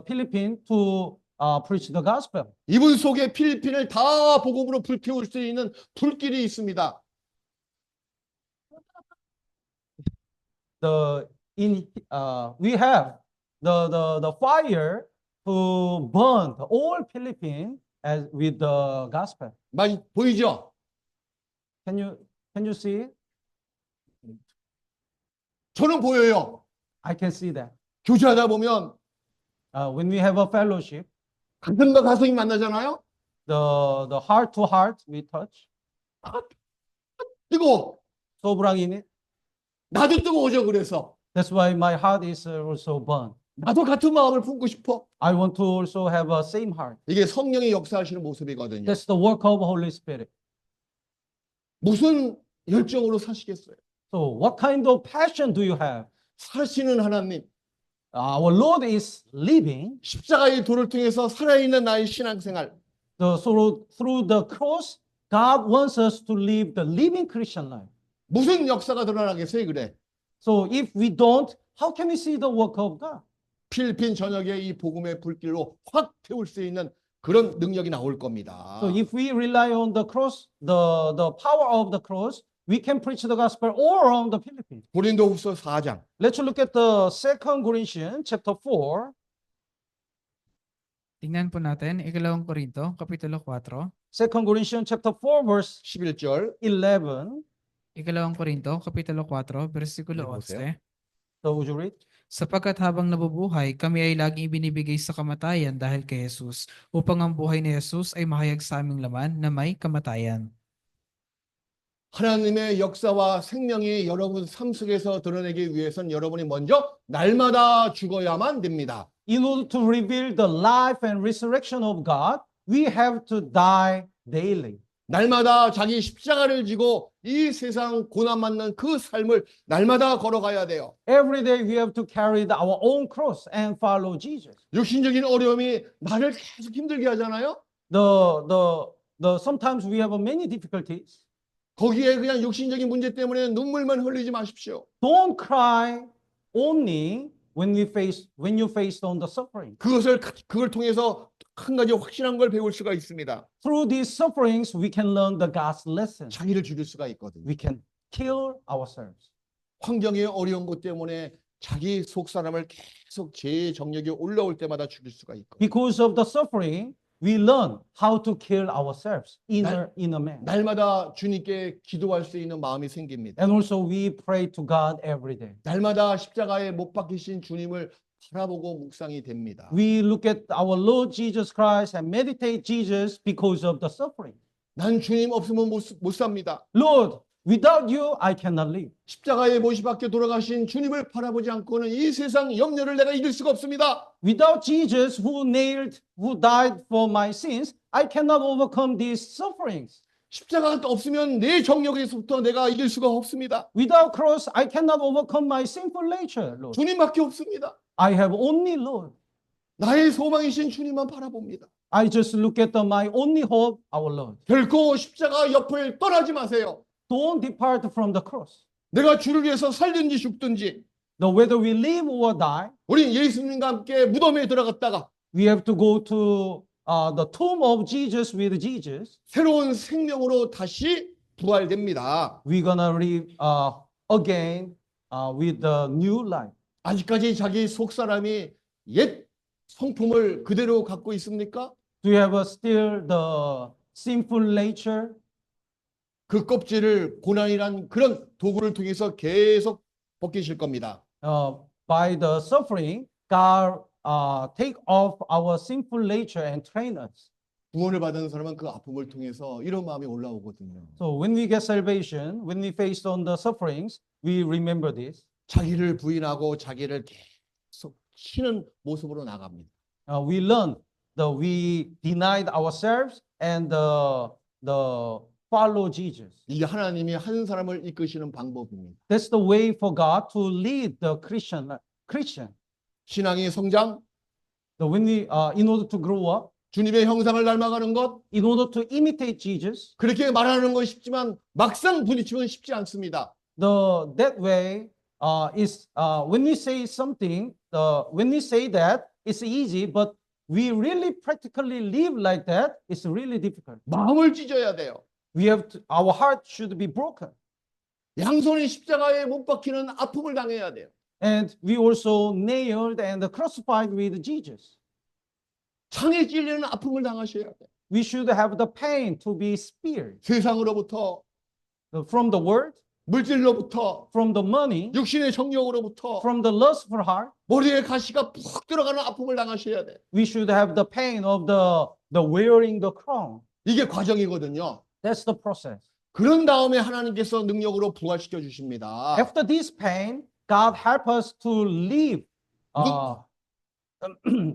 Philippines to preach the gospel. 이분 속에 필리핀을 다 복음으로 불태울 수 있는 불길이 있습니다. We have the fire to burn the whole Philippines as with the gospel. 많이 보이죠? Can you see it? 저는 보여요. I can see that. 교제하다 보면 When we have a fellowship, 가슴과 가슴이 만나잖아요. the heart to heart we touch. 뜨거워. Sobrang init. 나도 뜨거워져. 그래서 That's why my heart is also burned. 나도 같은 마음을 품고 싶어. I want to also have a same heart. 이게 성령이 역사하시는 모습이거든요. That's the work of Holy Spirit. 무슨 열정으로 사시겠어요? So what kind of passion do you have? 사시는 하나님, Our Lord is living. 십자가의 도를 통해서 살아있는 나의 신앙생활, Through the cross, God wants us to live the living Christian life. 무슨 역사가 드러나겠어요? 그래. So if we don't, how can we see the work of God? 필리핀 전역에 이 복음의 불길로 확 태울 수 있는 그런 능력이 나올 겁니다. So if we rely on the cross, the power of the cross, we can preach the gospel all around the Philippines. 고린도후서 4장. Let's look at the 2 Corinthians chapter 4. Tingnan po natin, Ikalawang Korinto, Kapitulo 4. 2 Corinthians chapter 4 verse 11절. 11. Ikalawang Korinto, Kapitulo 4, versikulo Boseyo. 11. So would you read? Sapagkat habang nabubuhay, kami ay laging ibinibigay sa kamatayan dahil kay Jesus, upang ang buhay ni Jesus ay mahayag sa aming laman na may kamatayan. 하나님의 역사와 생명이 여러분 삶 속에서 드러내기 위해선 여러분이 먼저 날마다 죽어야만 됩니다. In order to reveal the life and resurrection of God, we have to die daily. 날마다 자기 십자가를 지고 이 세상 고난 맞는 그 삶을 날마다 걸어가야 돼요. Every day we have to carry our own cross and follow Jesus. 육신적인 어려움이 나를 계속 힘들게 하잖아요. Sometimes we have many difficulties. 거기에 그냥 육신적인 문제 때문에 눈물만 흘리지 마십시오. Don't cry only when you face on the suffering. 그걸 통해서 한 가지 확실한 걸 배울 수가 있습니다. Through these sufferings, we can learn the God's lesson. 자기를 죽일 수가 있거든요. We can kill ourselves. 환경의 어려운 것 때문에 자기 속 사람을 계속 제 정력이 올라올 때마다 죽일 수가 있거든요. Because of the suffering, we learn how to kill ourselves, inner man. 날마다 주님께 기도할 수 있는 마음이 생깁니다. And also we pray to God every day. 날마다 십자가에 못 박히신 주님을 바라보고 묵상이 됩니다. We look at our Lord Jesus Christ and meditate Jesus because of the suffering. 난 주님 없으면 못 삽니다. Lord, without you, I cannot live. 십자가에 못이 박혀 돌아가신 주님을 바라보지 않고는 이 세상 염려를 내가 이길 수가 없습니다. Without Jesus who died for my sins, I cannot overcome these sufferings. 십자가가 없으면 내 정력에서부터 내가 이길 수가 없습니다. Without cross, I cannot overcome my sinful nature, Lord. 주님밖에 없습니다. I have only Lord. 나의 소망이신 주님만 바라봅니다. I just look at my only hope, our Lord. 결코 십자가 옆을 떠나지 마세요. Don't depart from the cross. 내가 주를 위해서 살든지 죽든지 Whether we live or die, 우리 예수님과 함께 무덤에 들어갔다가 we have to go to the tomb of Jesus with Jesus. 새로운 생명으로 다시 부활됩니다. We're gonna live again with the new life. 아직까지 자기 속 사람이 옛 성품을 그대로 갖고 있습니까? Do you have still the sinful nature? 그 껍질을 고난이란 그런 도구를 통해서 계속 벗기실 겁니다. By the suffering, God take off our sinful nature and train us. 구원을 받은 사람은 그 아픔을 통해서 이런 마음이 올라오거든요. So when we get salvation, when we face on the sufferings, we remember this. 자기를 부인하고 자기를 계속 치는 모습으로 나갑니다. We learn that we denied ourselves and the follow Jesus. 이게 하나님이 한 사람을 이끄시는 방법입니다. That's the way for God to lead the Christian. 신앙의 성장, So when we, in order to grow up, 주님의 형상을 닮아가는 것, in order to imitate Jesus, 그렇게 말하는 건 쉽지만 막상 부딪히면 쉽지 않습니다. that way is when we say something, when we say that it's easy, but we really practically live like that, it's really difficult. 마음을 찢어야 돼요. Our heart should be broken. 양손이 십자가에 못 박히는 아픔을 당해야 돼요. And we also nailed and crucified with Jesus. 창에 찔리는 아픔을 당하셔야 돼요. We should have the pain to be speared 세상으로부터, from the world, 물질로부터, from the money, 육신의 정욕으로부터, from the lustful heart. 머리에 가시가 푹 들어가는 아픔을 당하셔야 돼요. We should have the pain of the wearing the crown. 이게 과정이거든요. That's the process. 그런 다음에 하나님께서 능력으로 부활시켜 주십니다. After this pain, God help us to live,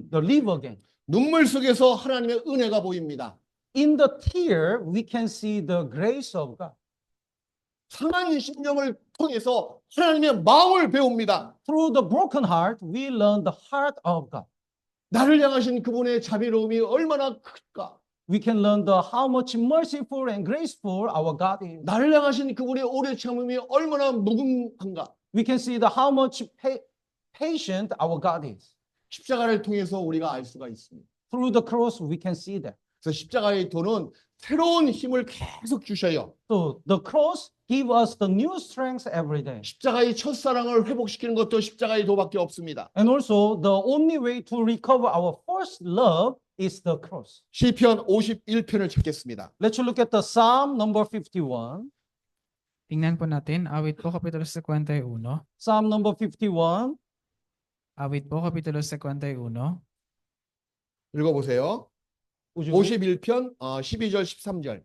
the live again. 눈물 속에서 하나님의 은혜가 보입니다. In the tear, we can see the grace of God. 상한 심령을 통해서 하나님의 마음을 배웁니다. Through the broken heart, we learn the heart of God. 나를 향하신 그분의 자비로움이 얼마나 클까? We can learn how much merciful and graceful our God is. 나를 향하신 그분의 오래 참음이 얼마나 무궁한가? We can see how much patient our God is. 십자가를 통해서 우리가 알 수가 있습니다. Through the cross, we can see that. 그래서 십자가의 도는 새로운 힘을 계속 주셔요. So the cross give us the new strength every day. 십자가의 첫사랑을 회복시키는 것도 십자가의 도밖에 없습니다. And also, the only way to recover our first love is the cross. 시편 51편을 찾겠습니다. Let's look at the Psalm number 51. Tingnan po natin, awit po Kapitulo 51. Psalm number 51. Awit po Kapitulo 51. 읽어보세요. Would you read? 51편 12절 13절.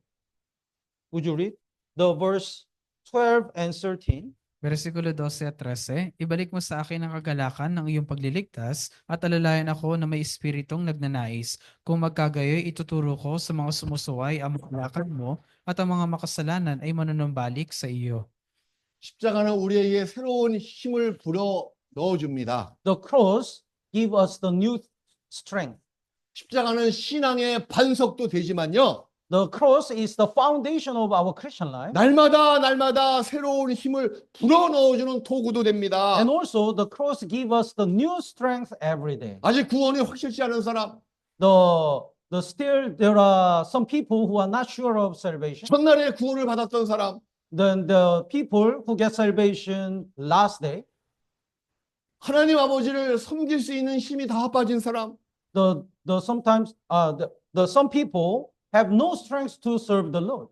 Would you read the verse 12 and 13? Versikulo 12 at 13, ibalik mo sa akin ang kagalakan ng iyong pagliligtas at alalayan ako na may espiritong nagnanais. Kung magkagayoy, ituturo ko sa mga sumusuway ang makalakad mo at ang mga makasalanan ay manunumbalik sa iyo. 십자가는 우리에게 새로운 힘을 불어 넣어줍니다. The cross give us the new strength. 십자가는 신앙의 반석도 되지만요. The cross is the foundation of our Christian life. 날마다 새로운 힘을 불어 넣어주는 도구도 됩니다. And also, the cross give us the new strength every day. 아직 구원이 확실치 않은 사람, Still there are some people who are not sure of salvation. 첫날에 구원을 받았던 사람, Then the people who get salvation last day, 하나님 아버지를 섬길 수 있는 힘이 다 빠진 사람, some people have no strength to serve the Lord.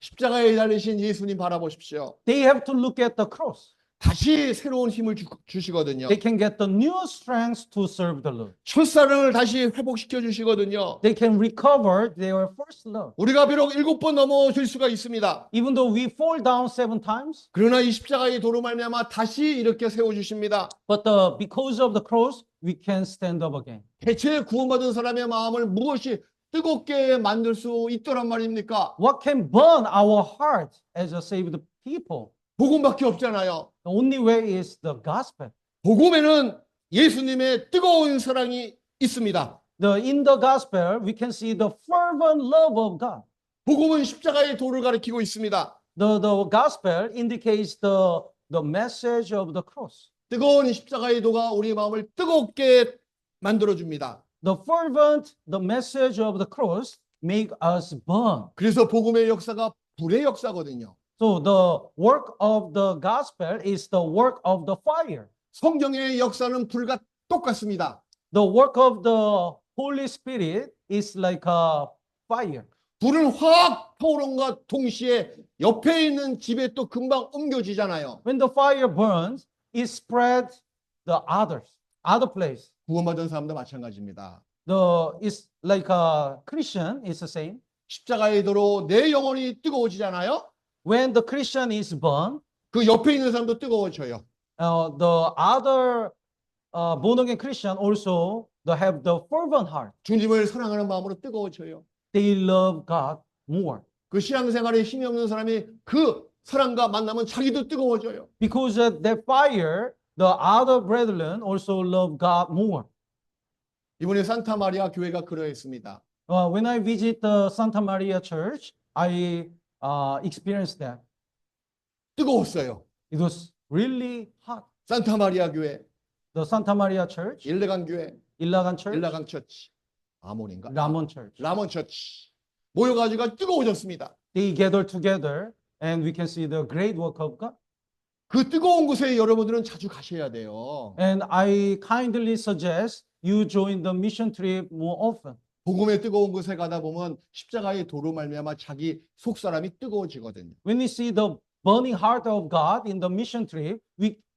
십자가에 달리신 예수님 바라보십시오. They have to look at the cross. 다시 새로운 힘을 주시거든요. They can get the new strength to serve the Lord. 첫사랑을 다시 회복시켜 주시거든요. They can recover their first love. 우리가 비록 7번 넘어질 수가 있습니다. Even though we fall down 7 times, 그러나 이 십자가의 도로 말미암아 다시 이렇게 세워 주십니다. but because of the cross, we can stand up again. 대체 구원받은 사람의 마음을 무엇이 뜨겁게 만들 수 있더란 말입니까? What can burn our heart as a saved people? 복음밖에 없잖아요. The only way is the gospel. 복음에는 예수님의 뜨거운 사랑이 있습니다. In the gospel, we can see the fervent love of God. 복음은 십자가의 도를 가리키고 있습니다. The gospel indicates the message of the cross. 뜨거운 십자가의 도가 우리 마음을 뜨겁게 만들어 줍니다. The message of the cross make us burn. 그래서 복음의 역사가 불의 역사거든요. So the work of the gospel is the work of the fire. 성경의 역사는 불과 똑같습니다. The work of the Holy Spirit is like a fire. 불은 확 타오른과 동시에 옆에 있는 집에 또 금방 옮겨지잖아요. When the fire burns, it spreads the other place. 구원받은 사람도 마찬가지입니다. It's like a Christian is the same. 십자가의 도로 내 영혼이 뜨거워지잖아요. When the Christian is burned, 그 옆에 있는 사람도 뜨거워져요. the other born again Christian also they have the fervent heart. 주님을 사랑하는 마음으로 뜨거워져요. They love God more. 그 신앙생활에 힘이 없는 사람이 그 사랑과 만나면 자기도 뜨거워져요. Because of that fire, the other brethren also love God more. 이번에 산타 마리아 교회가 그러했습니다. When I visit the Santa Maria Church, I experienced that. 뜨거웠어요. It was really hot. 산타 마리아 교회, The Santa Maria Church, 일레강 교회, Ilagan Church, 일레강 처치. 아몬인가? Ramon Church. 라몬 처치 모여가지고 뜨거워졌습니다. They gathered together and we can see the great work of God. 그 뜨거운 곳에 여러분들은 자주 가셔야 돼요. And I kindly suggest you join the mission trip more often. 복음의 뜨거운 곳에 가다 보면 십자가의 도로 말미암아 자기 속 사람이 뜨거워지거든요. When we see the burning heart of God in the mission trip,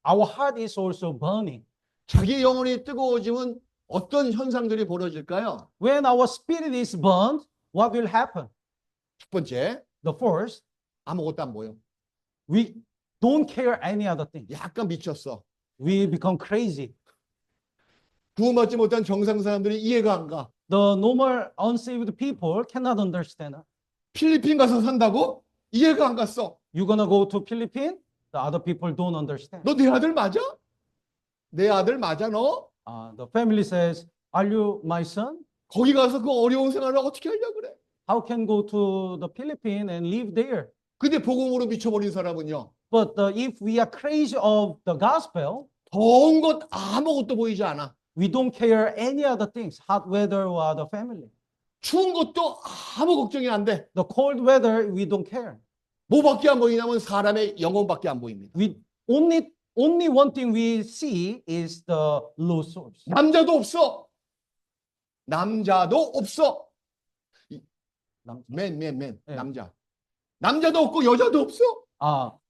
our heart is also burning. 자기 영혼이 뜨거워지면 어떤 현상들이 벌어질까요? When our spirit is burned, what will happen? 첫 번째, The first, 아무것도 안 보여. we don't care any other thing. 약간 미쳤어. We become crazy. 구원받지 못한 정상 사람들이 이해가 안 가. The normal unsaved people cannot understand. 필리핀 가서 산다고? 이해가 안 갔어. You're gonna go to Philippines? The other people don't understand. 너 내 아들 맞아? 내 아들 맞아 너? The family says, "Are you my son? 거기 가서 그 어려운 생활을 어떻게 하려고 그래? How can go to the Philippines and live there?" 근데 복음으로 미쳐버린 사람은요. But if we are crazy of the gospel, 더운 것 아무것도 보이지 않아. we don't care any other things, hot weather or the family. 추운 것도 아무 걱정이 안 돼. The cold weather, we don't care. 뭐밖에 안 보이냐면 사람의 영혼밖에 안 보입니다. We only one thing we see is the low source. 남자도 없어. 남자도 없어. 맨. 네. 남자. 남자도 없고 여자도 없어.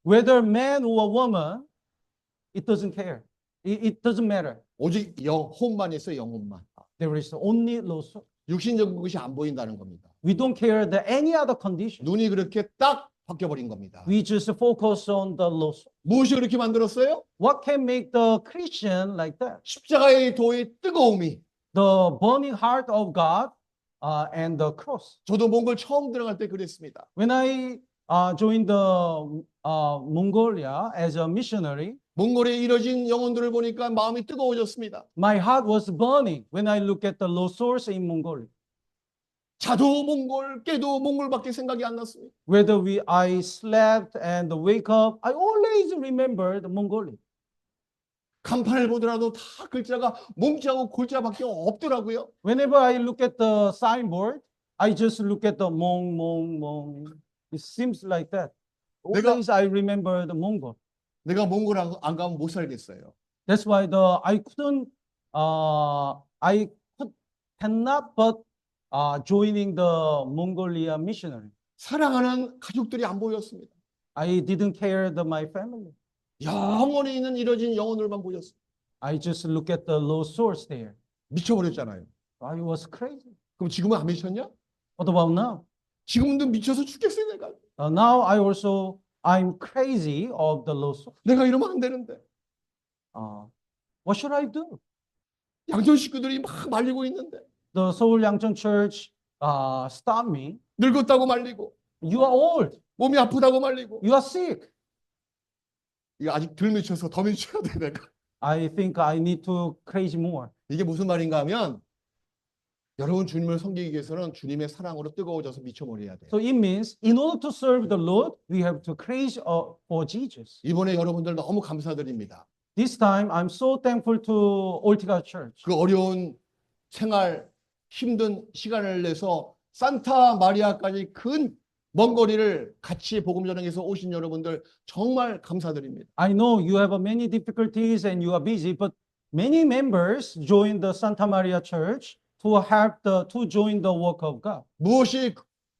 Whether man or woman, it doesn't care. It doesn't matter. 오직 영혼만 있어, 영혼만. There is only low source. 육신적인 것이 안 보인다는 겁니다. We don't care the any other condition. 눈이 그렇게 딱 바뀌어버린 겁니다. We just focus on the low source. 무엇이 그렇게 만들었어요? What can make the Christian like that? 십자가의 도의 뜨거움이. The burning heart of God and the cross. 저도 몽골 처음 들어갈 때 그랬습니다. When I joined the Mongolia as a missionary, 몽골에 이뤄진 영혼들을 보니까 마음이 뜨거워졌습니다. my heart was burning when I look at the low source in Mongolia. 자도 몽골, 깨도 몽골밖에 생각이 안 났습니다. Whether I slept and wake up, I always remember the Mongolia. 간판을 보더라도 다 글자가 몽자하고 골자밖에 없더라고요. Whenever I look at the signboard, I just look at the Mong. It seems like that. Always I remember the Mongol. 내가 몽골 안 가면 못 살겠어요. That's why I cannot but joining the Mongolia missionary. 사랑하는 가족들이 안 보였습니다. I didn't care my family. 영원히 있는 이뤄진 영혼들만 보였어요. I just look at the low source there. 미쳐버렸잖아요. I was crazy. 그럼 지금은 안 미쳤냐? What about now? 지금도 미쳐서 죽겠어요, 내가. Now I'm crazy of the low source. 내가 이러면 안 되는데. What should I do? 양천 식구들이 막 말리고 있는데. The Seoul Yangcheon Church stopped me. 늙었다고 말리고. You are old. 몸이 아프다고 말리고. You are sick. 이거 아직 덜 미쳐서 더 미쳐야 돼, 내가. I think I need to crazy more. 이게 무슨 말인가 하면 여러분 주님을 섬기기 위해서는 주님의 사랑으로 뜨거워져서 미쳐버려야 돼요. So it means in order to serve the Lord, we have to crazy for Jesus. 이번에 여러분들 너무 감사드립니다. This time, I'm so thankful to Ortiga Church. 그 어려운 생활, 힘든 시간을 내서 산타 마리아까지 큰 먼 거리를 같이 복음 전행해서 오신 여러분들 정말 감사드립니다. I know you have many difficulties and you are busy, but many members joined the Santa Maria Church to help to join the work of God. 무엇이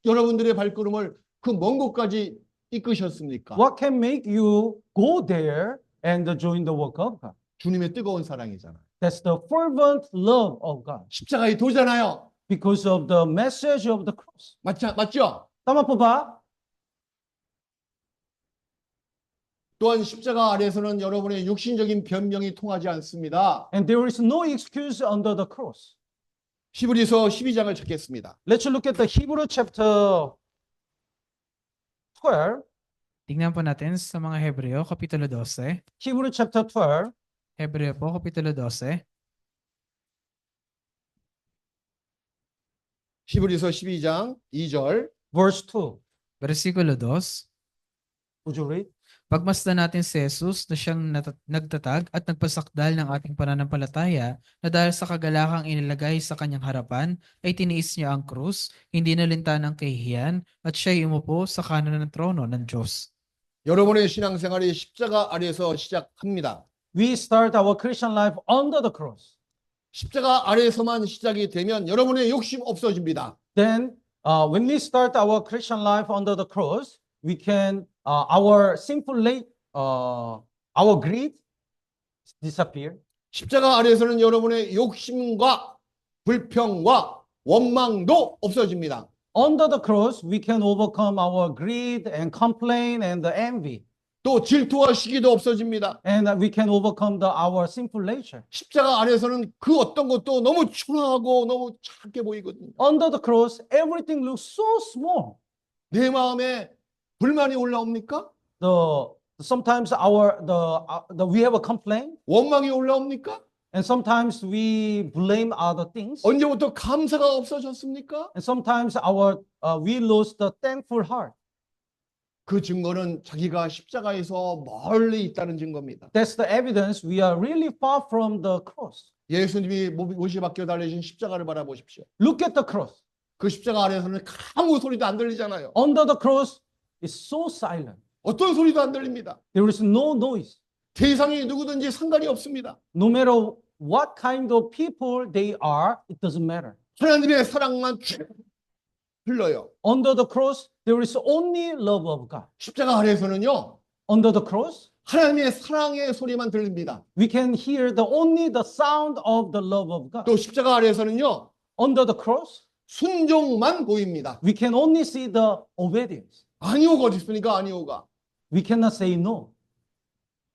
여러분들의 발걸음을 그 먼 곳까지 이끄셨습니까? What can make you go there and join the work of God? 주님의 뜨거운 사랑이잖아요. That's the fervent love of God 십자가의 도잖아요. because of the message of the cross. 맞죠? Tama po ba? 또한 십자가 아래에서는 여러분의 육신적인 변명이 통하지 않습니다. And there is no excuse under the cross. 히브리서 12장을 찾겠습니다. Let's look at the Hebrew chapter 12. Tingnan po natin sa mga Hebreo, Kapitulo 12. Hebrew chapter 12, Hebreo po, Kapitulo 12. 히브리서 12장 2절 verse 2. Versikulo 2. Would you read? Pagmasdan natin si Jesus na siyang nagtatag at nagpasakdal ng ating pananampalataya na dahil sa kagalakang inilagay sa kanyang harapan ay tiniis niya ang krus, hindi nalinta ng kahihiyan at siya'y umupo sa kanan ng trono ng Diyos. 여러분의 신앙생활이 십자가 아래에서 시작합니다. We start our Christian life under the cross. 십자가 아래에서만 시작이 되면 여러분의 욕심 없어집니다. Then, when we start our Christian life under the cross, we can our our greed disappear. 십자가 아래에서는 여러분의 욕심과 불평과 원망도 없어집니다. Under the cross, we can overcome our greed and complaint and the envy, 또 질투와 시기도 없어집니다. and we can overcome our sinful nature. 십자가 아래에서는 그 어떤 것도 너무 초라하고 너무 작게 보이거든요. Under the cross, everything looks so small. 내 마음에 불만이 올라옵니까? Sometimes we have a complaint, 원망이 올라옵니까? and sometimes we blame other things, 언제부터 감사가 없어졌습니까? and sometimes we lose the thankful heart. 그 증거는 자기가 십자가에서 멀리 있다는 증거입니다. That's the evidence we are really far from the cross. 예수님이 못이 박혀 달리신 십자가를 바라보십시오. Look at the cross. 그 십자가 아래에서는 아무 소리도 안 들리잖아요. Under the cross, it's so silent. 어떤 소리도 안 들립니다. There is no noise. 대상이 누구든지 상관이 없습니다. No matter what kind of people they are, it doesn't matter. 하나님의 사랑만 쭉 흘러요. Under the cross, there is only love of God. 십자가 아래에서는요. Under the cross, 하나님의 사랑의 소리만 들립니다. we can hear only the sound of the love of God. 또 십자가 아래에서는요. Under the cross, 순종만 보입니다. we can only see the obedience. 아니오가 어디 있습니까? 아니오가. We cannot say no.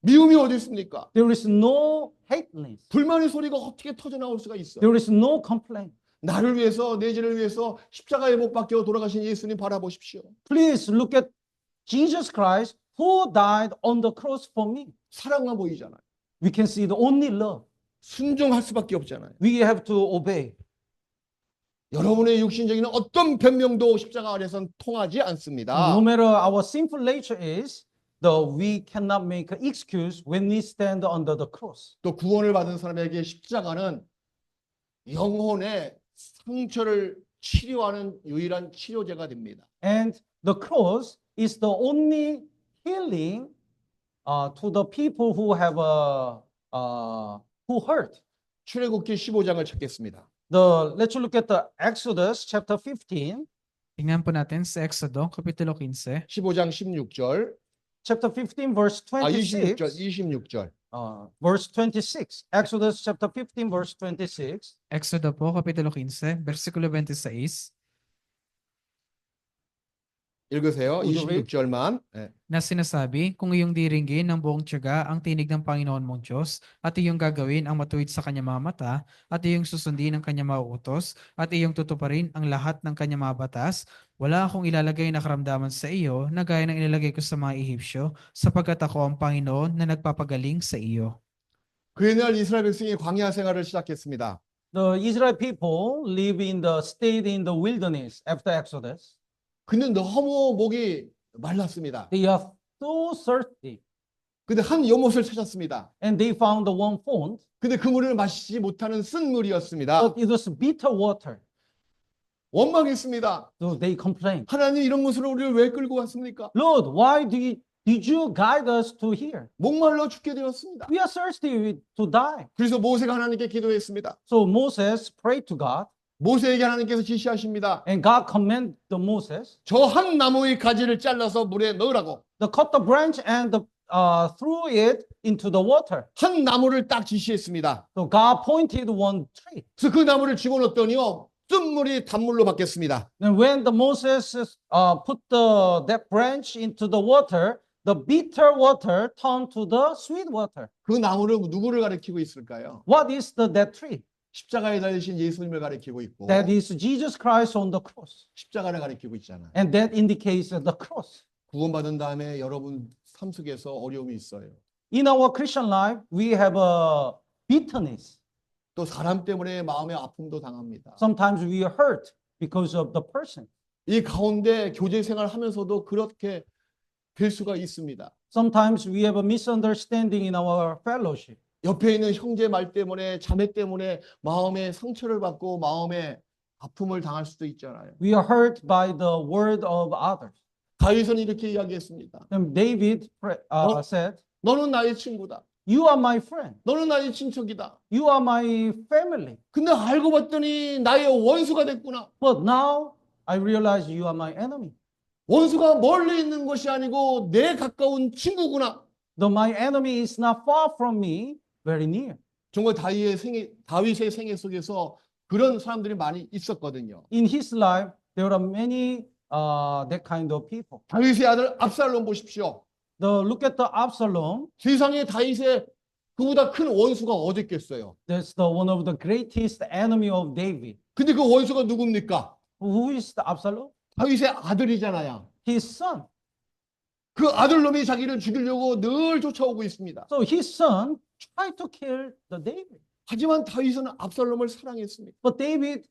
미움이 어디 있습니까? There is no hateness. 불만의 소리가 어떻게 터져 나올 수가 있어요? There is no complaint. 나를 위해서 내 죄를 위해서 십자가에 못 박혀 돌아가신 예수님 바라보십시오. Please look at Jesus Christ who died on the cross for me. 사랑만 보이잖아요. We can see the only love. 순종할 수밖에 없잖아요. We have to obey. 여러분의 육신적인 어떤 변명도 십자가 아래선 통하지 않습니다. No matter our sinful nature is, we cannot make an excuse when we stand under the cross. 또 구원을 받은 사람에게 십자가는 영혼의 상처를 치료하는 유일한 치료제가 됩니다. And the cross is the only healing to the people who have who hurt. 출애굽기 15장을 찾겠습니다. Let's look at the Exodus chapter 15. Tingnan po natin sa Exodo, Kapitulo 15. 15장 16절. Chapter 15, verse 26. 26절. Verse 26. Exodus chapter 15, verse 26. Exodo po, Kapitulo 15, versikulo 26, 읽으세요. Would you read? 26절만. 네. na sinasabi, kung iyong diringgin ng buong tiyaga ang tinig ng Panginoon mong Diyos, at iyong gagawin ang matuwid sa kanyang mga mata, at iyong susundin ang kanyang mga utos, at iyong tutuparin ang lahat ng kanyang mga batas, wala akong ilalagay na karamdaman sa iyo na gaya ng ilalagay ko sa mga Ehipsyo, sapagkat ako ang Panginoon na nagpapagaling sa iyo. 그날 이스라엘 백성이 광야 생활을 시작했습니다. The Israel people stayed in the wilderness after Exodus. 근데 너무 목이 말랐습니다. They are so thirsty, 근데 한 연못을 찾았습니다. and they found the one font, 근데 그 물을 마시지 못하는 쓴 물이었습니다. but it was bitter water. 원망했습니다. So they complained, 하나님 이런 곳으로 우리를 왜 끌고 왔습니까? Lord, why did you guide us to here? 목말라 죽게 되었습니다. We are thirsty to die. 그래서 모세가 하나님께 기도했습니다. So Moses prayed to God, 모세에게 하나님께서 지시하십니다. and God commanded Moses 저 한 나무의 가지를 잘라서 물에 넣으라고. to cut the branch and threw it into the water. 한 나무를 딱 지시했습니다. So God pointed one tree. 그래서 그 나무를 집어넣었더니요. 쓴물이 단물로 바뀌었습니다. And when Moses put that branch into the water, the bitter water turned to the sweet water. 그 나무는 누구를 가리키고 있을까요? What is that tree? 십자가에 달리신 예수님을 가리키고 있고 That is Jesus Christ on the cross. 십자가를 가리키고 있잖아요. And that indicates the cross. 구원받은 다음에 여러분 삶 속에서 어려움이 있어요. In our Christian life, we have a bitterness. 또 사람 때문에 마음의 아픔도 당합니다. Sometimes we are hurt because of the person. 이 가운데 교제 생활하면서도 그렇게 될 수가 있습니다. Sometimes we have a misunderstanding in our fellowship. 옆에 있는 형제 말 때문에 자매 때문에 마음에 상처를 받고 마음에 아픔을 당할 수도 있잖아요. We are hurt by the word of others. 다윗은 이렇게 이야기했습니다. And David said, 너는 나의 친구다. you are my friend. 너는 나의 친척이다. You are my family. 근데 알고 봤더니 나의 원수가 됐구나. But now I realize you are my enemy. 원수가 멀리 있는 것이 아니고 내 가까운 친구구나. Though my enemy is not far from me, very near. 정말 다윗의 생애 속에서 그런 사람들이 많이 있었거든요. In his life, there are many that kind of people. 다윗의 아들 압살롬 보십시오. Look at the Absalom. 세상에 다윗의 그보다 큰 원수가 어디 있겠어요. That's the one of the greatest enemy of David. 근데 그 원수가 누굽니까? Who is the Absalom? 다윗의 아들이잖아요. His son. 그 아들놈이 자기를 죽이려고 늘 쫓아오고 있습니다. So his son tried to kill the David. 하지만 다윗은 압살롬을 사랑했습니다. But David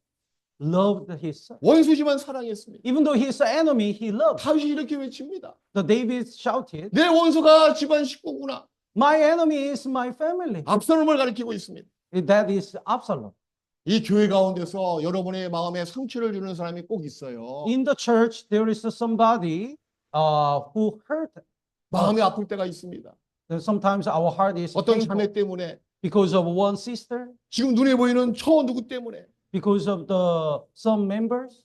loved his son. 원수지만 사랑했습니다. Even though he's an enemy, he loved. 다윗이 이렇게 외칩니다. The David shouted, 내 원수가 집안 식구구나. my enemy is my family. 압살롬을 가리키고 있습니다. That is Absalom. 이 교회 가운데서 여러분의 마음에 상처를 주는 사람이 꼭 있어요. In the church, there is somebody who hurt. 마음이 아플 때가 있습니다. Sometimes our heart is 어떤 painful 자매 때문에, because of one sister, 지금 눈에 보이는 저 누구 때문에. because of some members.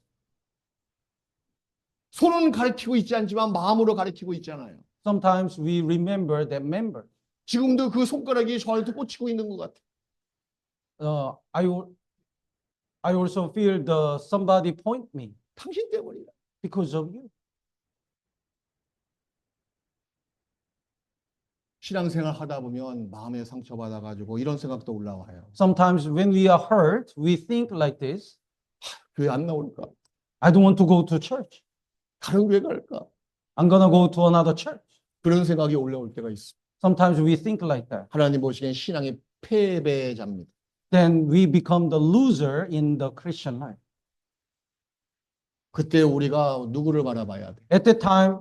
손은 가리키고 있지 않지만 마음으로 가리키고 있잖아요. Sometimes we remember that member. 지금도 그 손가락이 저한테 꽂히고 있는 것 같아요. I also feel somebody point me 당신 때문이다. because of you. 신앙생활 하다 보면 마음에 상처받아가지고 이런 생각도 올라와요. Sometimes when we are hurt, we think like this. 교회 안 나올까? I don't want to go to church. 다른 교회 갈까? I'm gonna go to another church. 그런 생각이 올라올 때가 있습니다. Sometimes we think like that. 하나님 보시기엔 신앙의 패배자입니다. Then we become the loser in the Christian life. 그때 우리가 누구를 바라봐야 돼? At that time,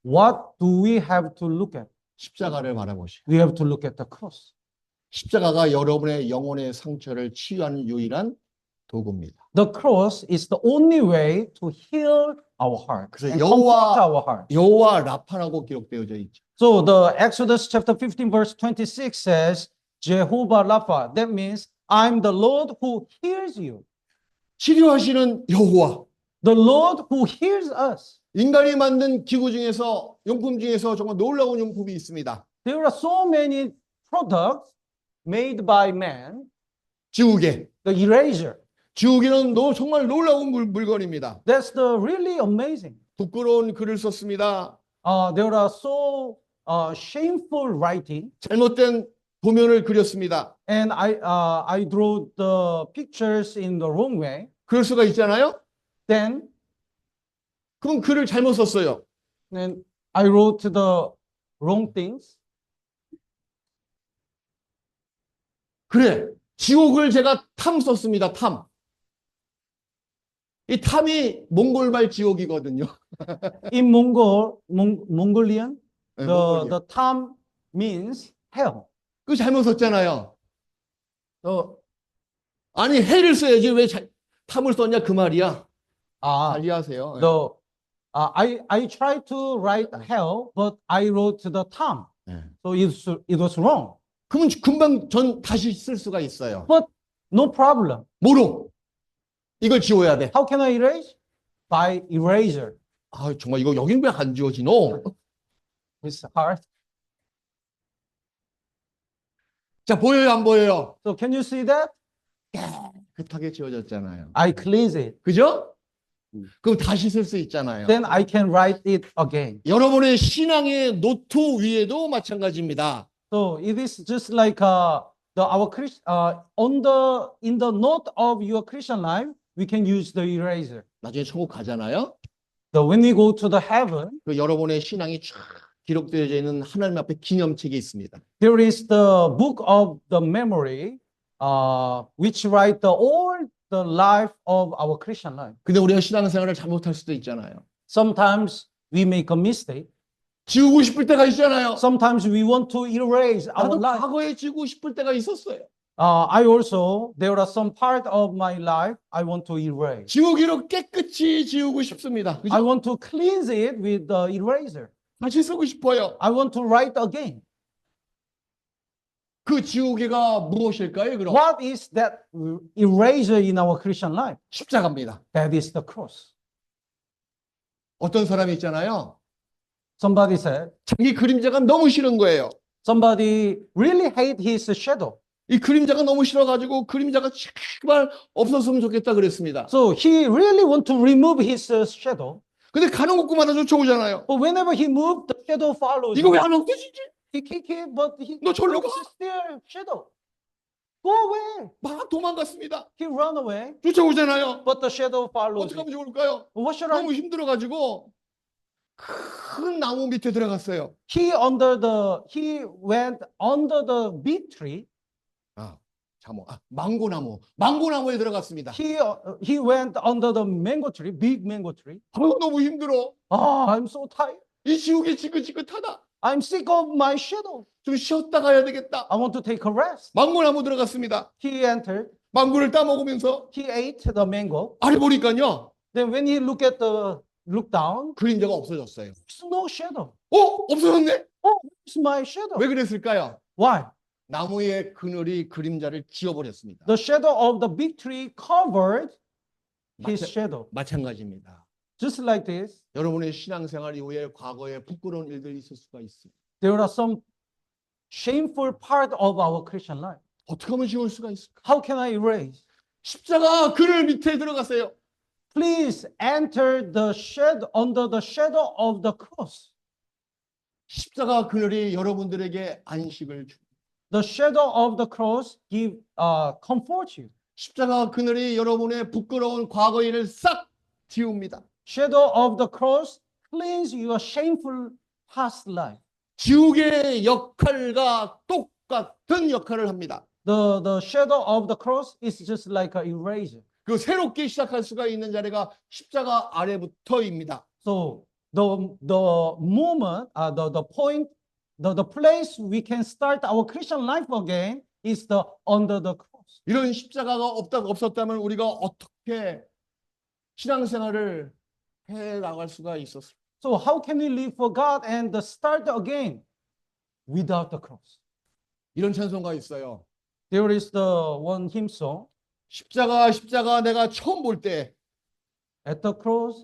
what do we have to look at? 십자가를 바라보시고. We have to look at the cross. 십자가가 여러분의 영혼의 상처를 치유하는 유일한 도구입니다. The cross is the only way to heal our heart 그래서 and comfort 여호와- our heart. 여호와 라파라고 기록되어져 있죠. So the Exodus chapter 15 verse 26 says, Jehovah Rapha. That means I'm the Lord who heals you. 치료하시는 여호와. The Lord who heals us. 인간이 만든 기구 중에서 용품 중에서 정말 놀라운 용품이 있습니다. There are so many products made by man. 지우개. The eraser. 지우개는 정말 놀라운 물건입니다. That's the really amazing. 부끄러운 글을 썼습니다. There are so shameful writing, 잘못된 도면을 그렸습니다. and I drew the pictures in the wrong way. 그럴 수가 있잖아요. Then 그럼 글을 잘못 썼어요. I wrote the wrong things. 그래. 지옥을 제가 탐 썼습니다. 탐. 이 탐이 몽골말 지옥이거든요. In Mongolian, 네, the Tam means hell. 그 잘못 썼잖아요. So, 아니 해를 써야지 왜 탐을 썼냐 그 말이야. uh, 이해하세요. I tried to write hell, but I wrote the Tam. 네. So it was wrong. 그러면 금방 전 다시 쓸 수가 있어요. But no problem. 뭐로? 이걸 지워야 돼. How can I erase? By eraser. 아 정말 이거 여긴 왜 안 지워지노? It's hard. 자 보여요 안 보여요? So can you see that? 깨끗하게 지워졌잖아요. I cleanse it. 그죠? 그럼 다시 쓸 수 있잖아요. Then I can write it again. 여러분의 신앙의 노트 위에도 마찬가지입니다. So it is just like in the note of your Christian life, we can use the eraser. 나중에 천국 가잖아요. So when we go to the heaven, 그 여러분의 신앙이 쫙 기록되어져 있는 하나님 앞에 기념책이 있습니다. there is the book of the memory, which write all the life of our Christian life. 근데 우리가 신앙생활을 잘못할 수도 있잖아요. Sometimes we make a mistake. 지우고 싶을 때가 있잖아요. Sometimes we want to erase our 나도 life. 과거에 지우고 싶을 때가 있었어요. I also, there are some part of my life I want to erase. 지우기로 깨끗이 지우고 싶습니다. 그죠? I want to cleanse it with the eraser. 다시 쓰고 싶어요. I want to write again. 그 지우개가 무엇일까요? 그럼 What is that eraser in our Christian life? 십자가입니다. That is the cross. 어떤 사람이 있잖아요. Somebody said, 자기 그림자가 너무 싫은 거예요. somebody really hate his shadow. 이 그림자가 너무 싫어가지고 그림자가 제발 없었으면 좋겠다 그랬습니다. So he really want to remove his shadow. 근데 가는 곳마다 쫓아오잖아요. But whenever he moved, the shadow follows. 이거 왜 안 없어지지? He kick it, but he 너 절로 가. still shadow. Go away. 막 도망갔습니다. He run away, 쫓아오잖아요. but the shadow follows. 어떻게 하면 좋을까요? What should I? 너무 힘들어가지고 큰 나무 밑에 들어갔어요. He went under the big tree. 망고나무에 들어갔습니다. He went under the mango tree, big mango tree. 너무 힘들어. I'm so tired. 이 지옥이 지긋지긋하다. I'm sick of my shadow. 좀 쉬었다 가야 되겠다. I want to take a rest. 망고나무 들어갔습니다. He entered. 망고를 따먹으면서 He ate the mango. 아래 보니까요. Then when he look down, 그림자가 없어졌어요. there's no shadow. 없어졌네. It's my shadow. 왜 그랬을까요? Why? 나무의 그늘이 그림자를 지워버렸습니다. The shadow of the big tree covered his 마찬- shadow. 마찬가지입니다. Just like this, 여러분의 신앙생활 이후에 과거에 부끄러운 일들이 있을 수가 있어요. there are some shameful part of our Christian life. 어떻게 하면 지울 수가 있을까? How can I erase? 십자가 그늘 밑에 들어가세요. Please enter the shadow under the shadow of the cross. 십자가 그늘이 여러분들에게 안식을 줍니다. The shadow of the cross comfort you. 십자가 그늘이 여러분의 부끄러운 과거 일을 싹 지웁니다. Shadow of the cross cleans your shameful past life. 지옥의 역할과 똑같은 역할을 합니다. The shadow of the cross is just like an eraser. 그 새롭게 시작할 수가 있는 자리가 십자가 아래부터입니다. So the moment, the point, the place we can start our Christian life again is the under the cross. 이런 십자가가 없었다면 우리가 어떻게 신앙생활을 해 나갈 수가 있었을까? So how can we live for God and start again without the cross? 이런 찬송가 있어요. There is the one hymn song. 십자가 내가 처음 볼 때 At the cross.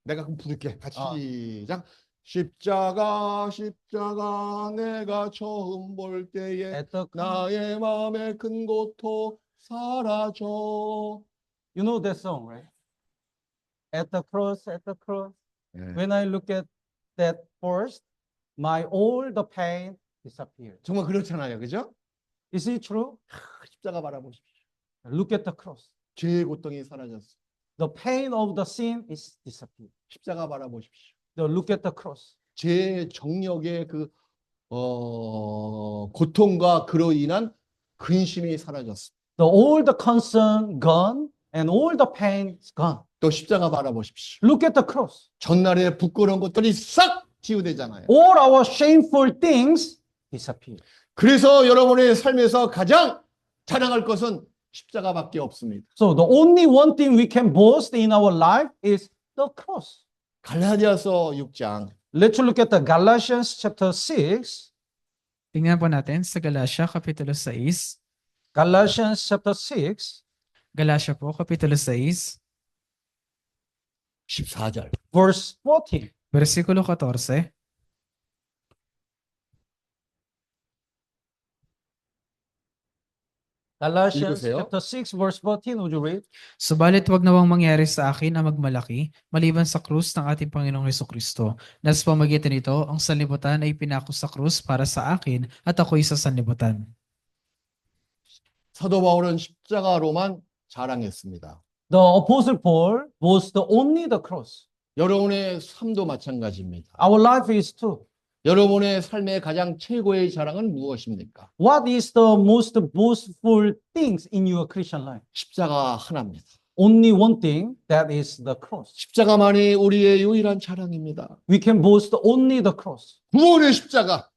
내가 그럼 부를게. 같이 아. 시작. 십자가 내가 처음 볼 때에 At the 나의 마음에 큰 고통 사라져. You know that song, right? At the cross. 예. When I look at that first, my all the pain disappeared. 정말 그렇잖아요. 그죠? Is it true? 십자가 바라보십시오. Look at the cross. 죄의 고통이 사라졌어. The pain of the sin is disappeared. 십자가 바라보십시오. Look at the cross. 죄의 정력의 그 고통과 그로 인한 근심이 사라졌어. All the concern gone and all the pain is gone. 또 십자가 바라보십시오. Look at the cross. 전날에 부끄러운 것들이 싹 지우되잖아요. All our shameful things disappear. 그래서 여러분의 삶에서 가장 자랑할 것은 십자가밖에 없습니다. So the only one thing we can boast in our life is the cross. 갈라디아서 6장 Let's look at the Galatians chapter 6. Tingnan po natin sa Galatia, Kapitulo 6. Galatians chapter 6, Galatia po, Kapitulo 6, 14절. verse 14. versikulo 14. Galatians 읽으세요. chapter 6, verse 14. Would you read? Subalit wag nawang mangyari sa akin ang magmalaki, maliban sa krus ng ating Panginoong Hesukristo. Na sa pamagitan nito, ang sanlibutan ay pinako sa krus para sa akin at ako'y sa sanlibutan. 사도 바울은 십자가로만 자랑했습니다. The apostle Paul boasts only the cross. 여러분의 삶도 마찬가지입니다. Our life is too. 여러분의 삶의 가장 최고의 자랑은 무엇입니까? What is the most boastful things in your Christian life? 십자가 하나입니다. only one thing, that is the cross. 십자가만이 우리의 유일한 자랑입니다. We can boast only the cross. 구원의 십자가,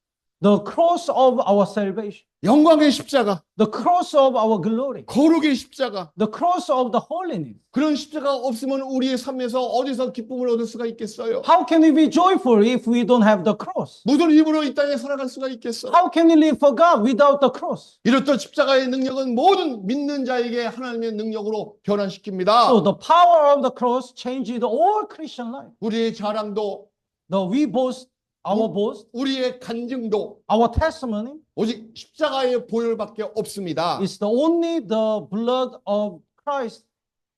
The cross of our salvation. 영광의 십자가, The cross of our glory. 거룩의 십자가. The cross of the holiness. 그런 십자가 없으면 우리의 삶에서 어디서 기쁨을 얻을 수가 있겠어요? How can we be joyful if we don't have the cross? 무슨 힘으로 이 땅에 살아갈 수가 있겠어? How can we live for God without the cross? 이렇듯 십자가의 능력은 모든 믿는 자에게 하나님의 능력으로 So 변환시킵니다. the power of the cross changed all Christian life. 우리의 자랑도, We boast, our boast, 우리의 간증도 our testimony 오직 십자가의 보혈밖에 없습니다. is only the blood of Christ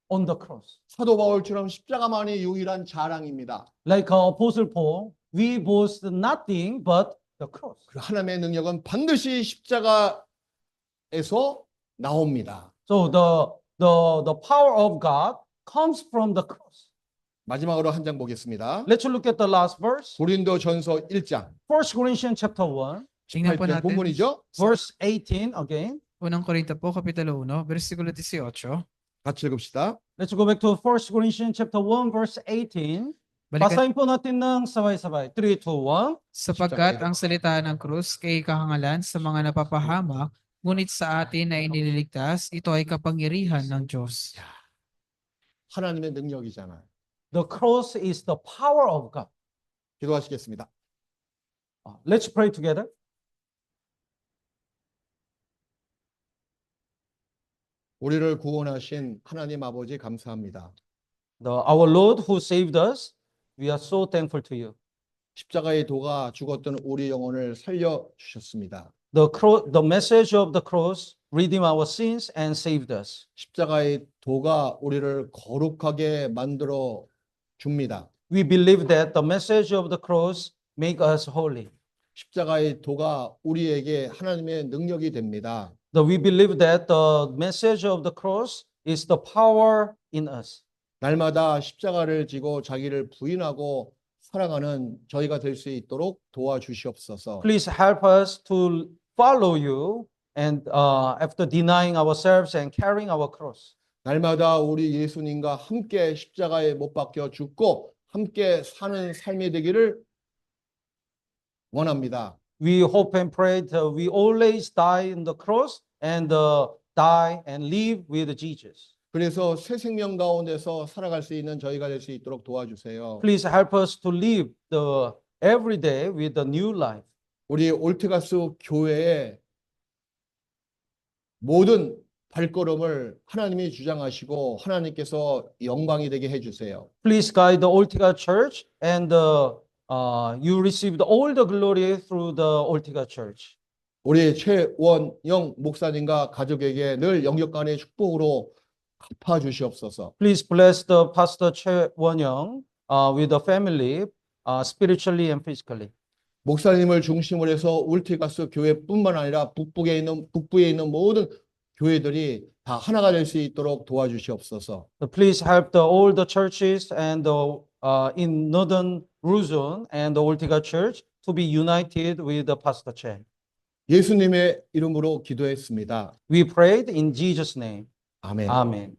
on the cross. 사도 바울처럼 십자가만이 유일한 자랑입니다. Like Apostle Paul, we boast nothing but the cross. 그 하나님의 능력은 반드시 십자가에서 나옵니다. So the power of God comes from the cross. 마지막으로 한 장 보겠습니다. Let's look at the last verse. 고린도전서 1장 1 Corinthians chapter 1, Tingnan po 18절 natin 본문이죠. verse 18 again. Unang Korinto po, Kapitulo 1, versikulo 18. 같이 읽읍시다. Let's go back to 1 Corinthians chapter 1, verse 18. Balikan, Basahin po natin ng sabay-sabay. 3, 2, 1. sapagkat ang salita ng krus kay kahangalan sa mga napapahamak, ngunit sa atin na iniligtas, ito ay kapangyarihan ng Diyos. 하나님의 능력이잖아요. The cross is the power of God. 기도하시겠습니다. Let's pray together. 우리를 구원하신 하나님 아버지 감사합니다. Our Lord who saved us, we are so thankful to you. 십자가의 도가 죽었던 우리 영혼을 살려 주셨습니다. The message of the cross redeemed our sins and saved us. 십자가의 도가 우리를 거룩하게 만들어 줍니다. We believe that the message of the cross make us holy. 십자가의 도가 우리에게 하나님의 능력이 됩니다. We believe that the message of the cross is the power in us. 날마다 십자가를 지고 자기를 부인하고 살아가는 저희가 될 수 있도록 도와주시옵소서. Please help us to follow you and after denying ourselves and carrying our cross. 날마다 우리 예수님과 함께 십자가에 못 박혀 죽고 함께 사는 삶이 되기를 원합니다. We hope and pray that we always die in the cross and die and live with Jesus. 그래서 새 생명 가운데서 살아갈 수 있는 저희가 될 수 있도록 도와주세요. Please help us to live the every day with the new life. 우리 올트가스 교회의 모든 발걸음을 하나님이 주장하시고 하나님께서 영광이 되게 해주세요. Please guide the Oltiga Church and you received all the glory through the Oltiga Church. 우리 최원영 목사님과 가족에게 늘 영역간의 축복으로 갚아 주시옵소서. Please bless the Pastor Choi Won-young with the family spiritually and physically. 목사님을 중심으로 해서 울티가스 교회뿐만 아니라 북부에 있는 모든 교회들이 다 하나가 될 수 있도록 도와주시옵소서. So please help all the churches and in Northern Luzon and the Oltiga Church to be united with the Pastor Chen. 예수님의 이름으로 기도했습니다. We prayed in Jesus' name. 아멘. Amen.